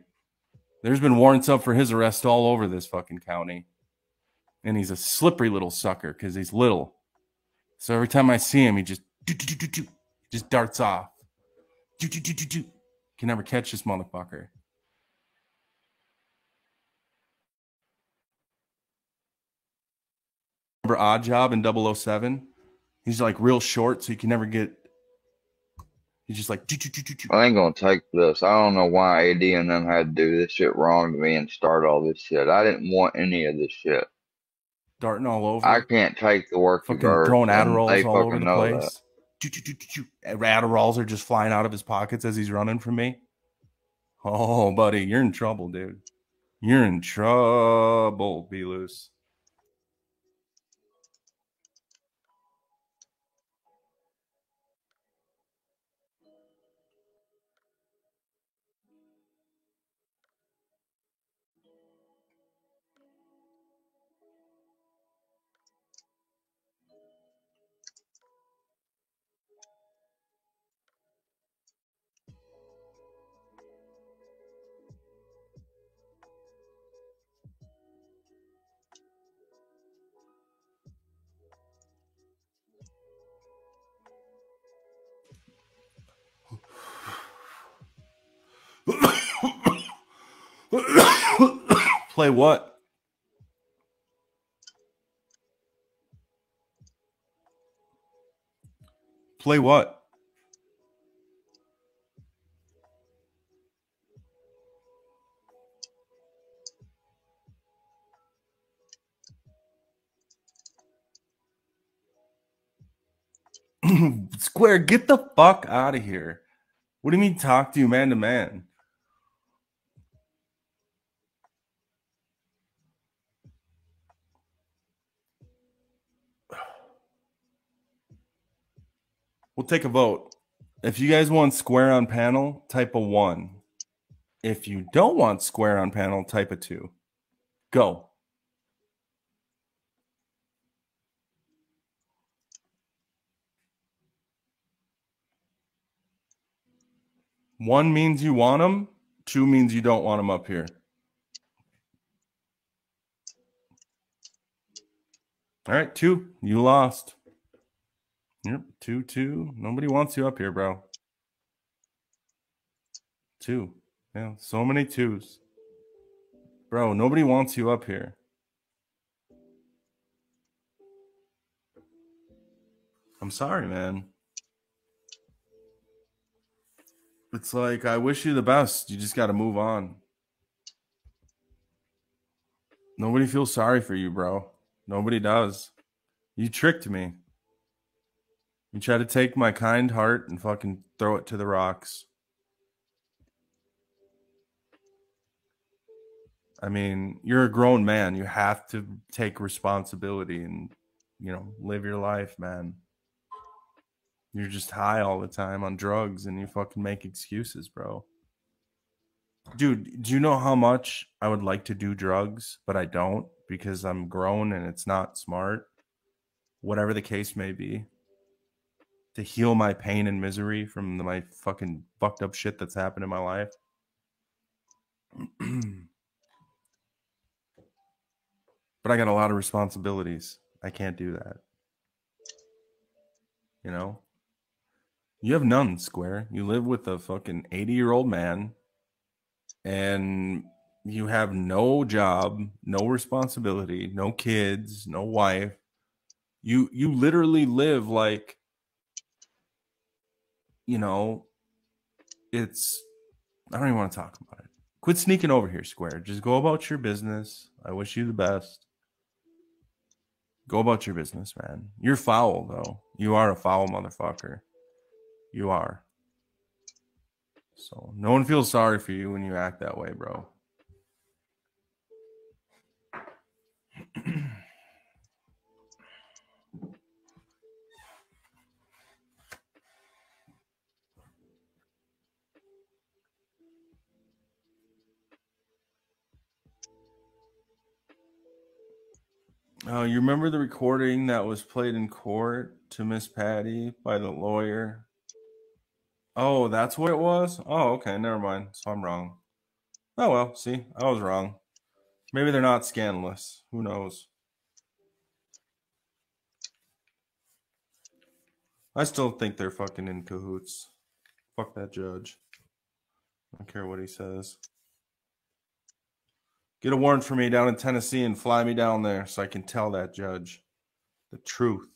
[SPEAKER 21] There's been warrants up for his arrest all over this fucking county. And he's a slippery little sucker because he's little. So every time I see him, he just darts off. Can never catch this motherfucker. Remember Odd Job in 007? He's like real short, so you can never get. He's just like.
[SPEAKER 1] I ain't gonna take this. I don't know why AD and them had to do this shit wrong to me and start all this shit. I didn't want any of this shit.
[SPEAKER 21] Darting all over.
[SPEAKER 1] I can't take the work
[SPEAKER 21] fucking
[SPEAKER 1] of
[SPEAKER 21] throwing
[SPEAKER 1] and
[SPEAKER 21] Adderalls
[SPEAKER 1] they
[SPEAKER 21] all over
[SPEAKER 1] fucking
[SPEAKER 21] the
[SPEAKER 1] know
[SPEAKER 21] place. Adderalls are just flying out of his pockets as he's running from me. Oh, buddy, you're in trouble, dude. You're in trouble, Be Loose. Play what? Play what? Square, get the fuck out of here. What do you mean talk to you man to man? We'll take a vote. If you guys want Square on panel, type a 1. If you don't want Square on panel, type a 2. Go. One means you want them. 2 means you don't want them up here. All right, 2. You lost. Yep, 2-2. Nobody wants you up here, bro. 2. Yeah, so many 2s. Bro, nobody wants you up here. I'm sorry, man. It's like, I wish you the best. You just got to move on. Nobody feels sorry for you, bro. Nobody does. You tricked me. You tried to take my kind heart and fucking throw it to the rocks. I mean, you're a grown man. You have to take responsibility and, you know, live your life, man. You're just high all the time on drugs and you fucking make excuses, bro. Dude, do you know how much I would like to do drugs, but I don't because I'm grown and it's not smart? Whatever the case may be. To heal my pain and misery from my fucking fucked up shit that's happened in my life. But I got a lot of responsibilities. I can't do that. You know? You have none, Square. You live with a fucking 80-year-old man and you have no job, no responsibility, no kids, no wife. You literally live like, you know, it's, I don't even want to talk about it. Quit sneaking over here, Square. Just go about your business. I wish you the best. Go about your business, man. You're foul, though. You are a foul motherfucker. You are. So no one feels sorry for you when you act that way, bro. Oh, you remember the recording that was played in court to Miss Patty by the lawyer? Oh, that's what it was? Oh, okay, never mind. So I'm wrong. Oh, well, see, I was wrong. Maybe they're not scandalous. Who knows? I still think they're fucking in cahoots. Fuck that judge. I don't care what he says. Get a warrant for me down in Tennessee and fly me down there so I can tell that judge the truth.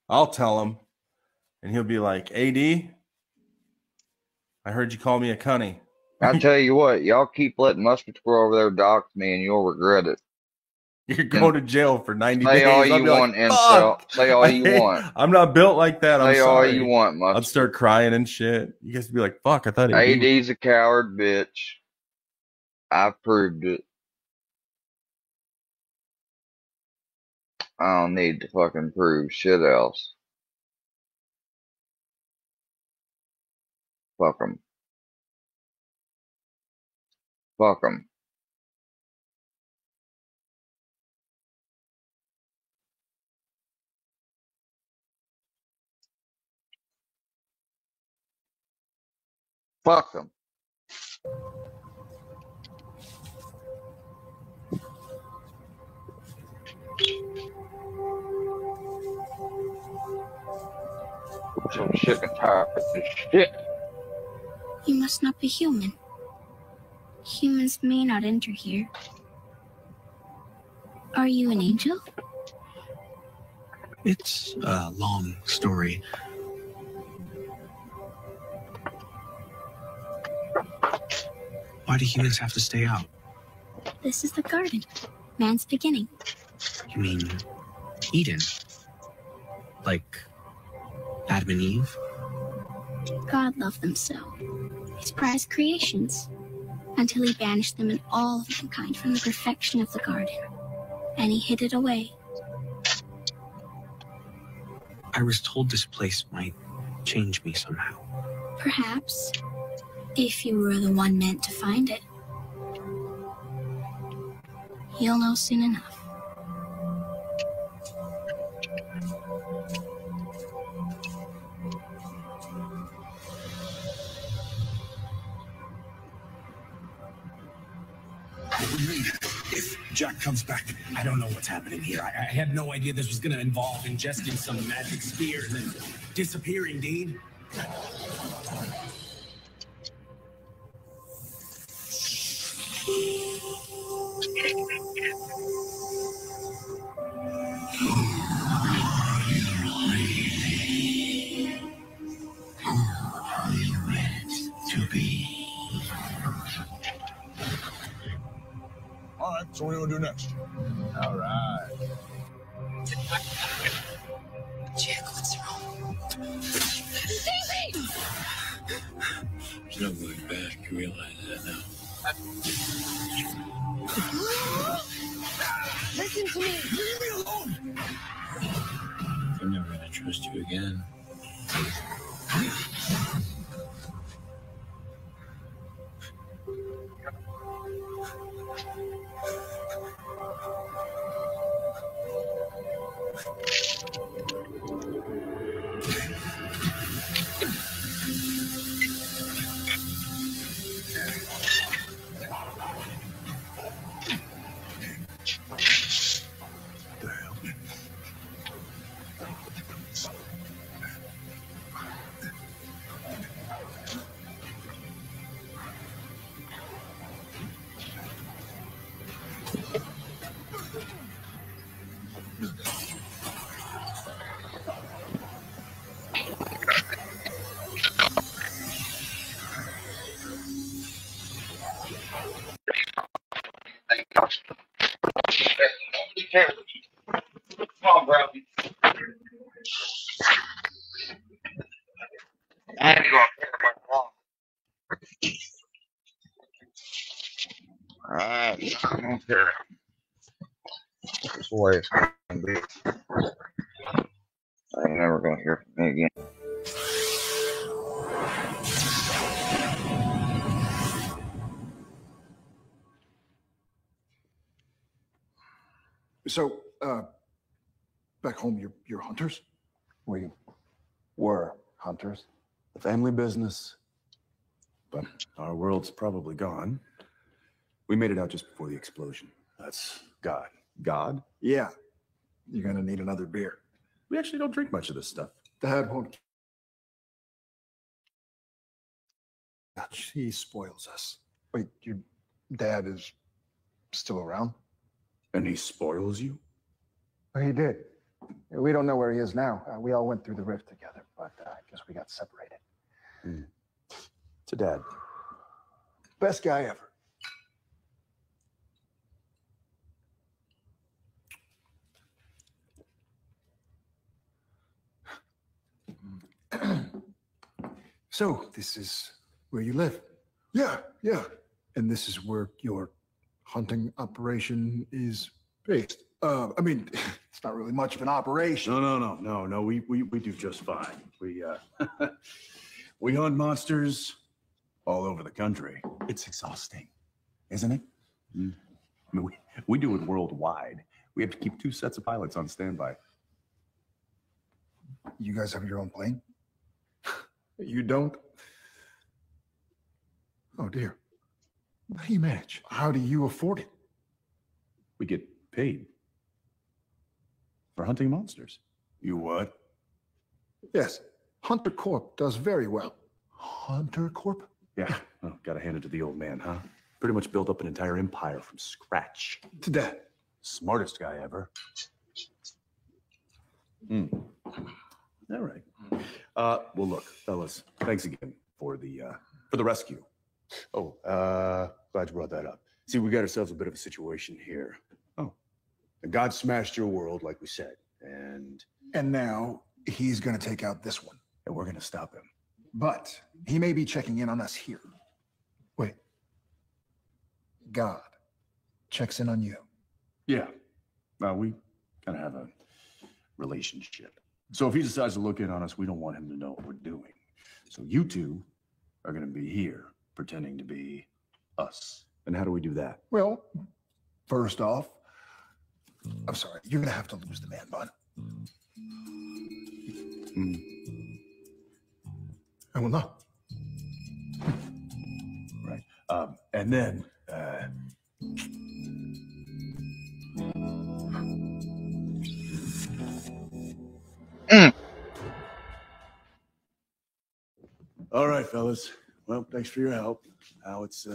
[SPEAKER 21] I'll tell him. And he'll be like, AD, I heard you call me a cunny.
[SPEAKER 1] I tell you what, y'all keep letting Musketeer over there dox me and you'll regret it.
[SPEAKER 21] You're going to jail for 90 days.
[SPEAKER 1] Say all you want, incel. Say all you want.
[SPEAKER 21] I'm not built like that. I'm
[SPEAKER 1] Say
[SPEAKER 21] sorry.
[SPEAKER 1] all you want, Musketeer.
[SPEAKER 21] I'd start crying and shit. You guys would be like, fuck, I thought
[SPEAKER 1] AD's a coward, bitch. I've proved it. I don't need to fucking prove shit else. Fuck 'em. Fuck 'em. Fuck 'em. So I'm sick and tired of this shit.
[SPEAKER 2] You must not be human. Humans may not enter here. Are you an angel?
[SPEAKER 22] It's a long story. Why do humans have to stay out?
[SPEAKER 2] This is the garden. Man's beginning.
[SPEAKER 22] You mean Eden? Like Adam and Eve?
[SPEAKER 2] God loved them so. His prized creations. Until he banished them and all of mankind from the perfection of the garden. And he hid it away.
[SPEAKER 22] I was told this place might change me somehow.
[SPEAKER 2] Perhaps. If you were the one meant to find it. You'll know soon enough.
[SPEAKER 22] If Jack comes back, I don't know what's happening here. I had no idea this was going to involve ingesting some magic spear and then disappearing, Dean.
[SPEAKER 9] All right, so what are you gonna do next? All right.
[SPEAKER 2] Jack, what's wrong?
[SPEAKER 22] Daisy!
[SPEAKER 5] There's no going back. You realize that now.
[SPEAKER 2] Listen to me.
[SPEAKER 22] Leave me alone!
[SPEAKER 5] I'm never gonna trust you again.
[SPEAKER 1] Come on, bro. I had to go up there with my mom. Alright, I'm up here. This is the way it's going to be. I ain't never going to hear from me again.
[SPEAKER 6] So, back home, you're hunters? We were hunters.
[SPEAKER 23] The family business. But our world's probably gone. We made it out just before the explosion. That's God. God?
[SPEAKER 6] Yeah. You're gonna need another beer.
[SPEAKER 23] We actually don't drink much of this stuff.
[SPEAKER 6] Dad won't. He spoils us. Wait, your dad is still around?
[SPEAKER 23] And he spoils you?
[SPEAKER 6] Well, he did. We don't know where he is now. We all went through the rift together, but I guess we got separated.
[SPEAKER 23] To Dad.
[SPEAKER 6] Best guy ever. So, this is where you live? Yeah. And this is where your hunting operation is based? I mean, it's not really much of an operation.
[SPEAKER 23] No. We do just fine. We we hunt monsters all over the country. It's exhausting, isn't it? I mean, we do it worldwide. We have to keep 2 sets of pilots on standby.
[SPEAKER 6] You guys have your own plane? You don't? Oh, dear. How do you manage? How do you afford it?
[SPEAKER 23] We get paid for hunting monsters.
[SPEAKER 6] You what? Yes. Hunter Corp does very well. Hunter Corp?
[SPEAKER 23] Yeah. Oh, gotta hand it to the old man, huh? Pretty much built up an entire empire from scratch.
[SPEAKER 6] To Dad.
[SPEAKER 23] Smartest guy ever. All right. Well, look, fellas, thanks again for the rescue. Oh, glad you brought that up. See, we got ourselves a bit of a situation here. Oh. And God smashed your world, like we said, and
[SPEAKER 6] now He's going to take out this one.
[SPEAKER 23] And we're going to stop him.
[SPEAKER 6] But he may be checking in on us here. Wait. God checks in on you.
[SPEAKER 23] Yeah. Well, we kind of have a relationship. So if he decides to look in on us, we don't want him to know what we're doing. So you two are going to be here pretending to be us. And how do we do that?
[SPEAKER 6] Well, first off, I'm sorry, you're going to have to lose the man bun. I will not.
[SPEAKER 23] Right. And then, All right, fellas. Well, thanks for your help. Now it's,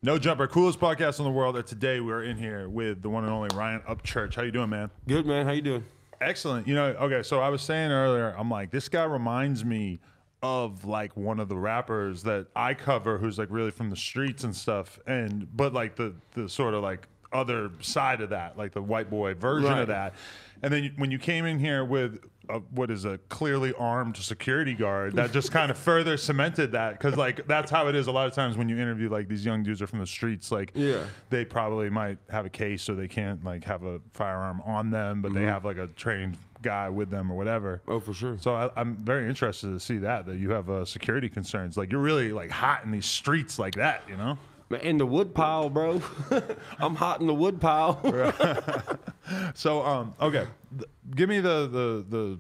[SPEAKER 3] No Jumper, coolest podcast in the world. And today we're in here with the one and only Ryan Upchurch. How you doing, man?
[SPEAKER 4] Good, man. How you doing?
[SPEAKER 3] Excellent. You know, okay, so I was saying earlier, I'm like, this guy reminds me of like one of the rappers that I cover who's like really from the streets and stuff. But like the sort of like other side of that, like the white boy version of that. And then when you came in here with what is a clearly armed security guard, that just kind of further cemented that, because like that's how it is a lot of times when you interview like these young dudes are from the streets. Like they probably might have a case, so they can't like have a firearm on them, but they have like a trained guy with them or whatever.
[SPEAKER 4] Oh, for sure.
[SPEAKER 3] So I'm very interested to see that you have security concerns. Like you're really like hot in these streets like that, you know?
[SPEAKER 4] In the wood pile, bro. I'm hot in the wood pile.
[SPEAKER 3] So, okay, give me the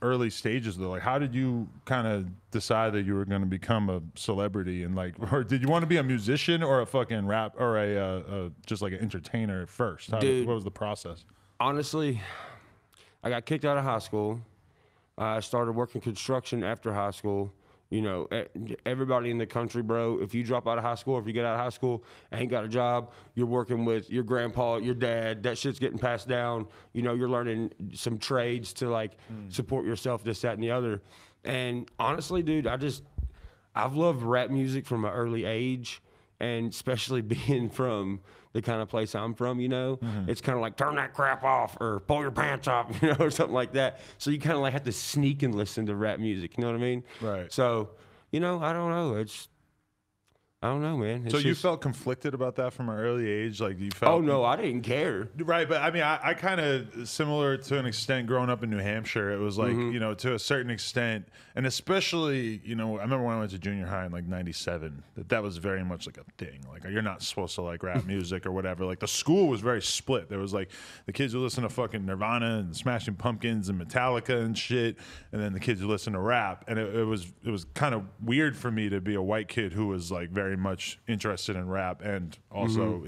[SPEAKER 3] early stages though. Like, how did you kind of decide that you were going to become a celebrity, and like, or did you want to be a musician or a fucking rap or a just like an entertainer first?
[SPEAKER 4] Dude,
[SPEAKER 3] what was the process?
[SPEAKER 4] Honestly, I got kicked out of high school. I started working construction after high school. You know, everybody in the country, bro, if you drop out of high school, if you get out of high school, ain't got a job, you're working with your grandpa, your dad, that shit's getting passed down. You know, you're learning some trades to like support yourself, this, that, and the other. And honestly, dude, I've loved rap music from an early age, and especially being from the kind of place I'm from, you know, it's kind of like turn that crap off or pull your pants up, you know, or something like that. So you kind of like have to sneak and listen to rap music, you know what I mean?
[SPEAKER 3] Right.
[SPEAKER 4] So, you know, I don't know. I don't know, man. It's
[SPEAKER 3] So you
[SPEAKER 4] just-
[SPEAKER 3] felt conflicted about that from an early age? Like you felt?
[SPEAKER 4] Oh no, I didn't care.
[SPEAKER 3] Right, but I mean, I kind of similar to an extent growing up in New Hampshire. It was like you know, to a certain extent, and especially you know, I remember when I went to junior high in like '97, that was very much like a thing. Like you're not supposed to like rap music or whatever. Like the school was very split. There was like the kids who listen to fucking Nirvana and Smashing Pumpkins and Metallica and shit, and then the kids who listen to rap. And it was kind of weird for me to be a white kid who was like very much interested in rap and also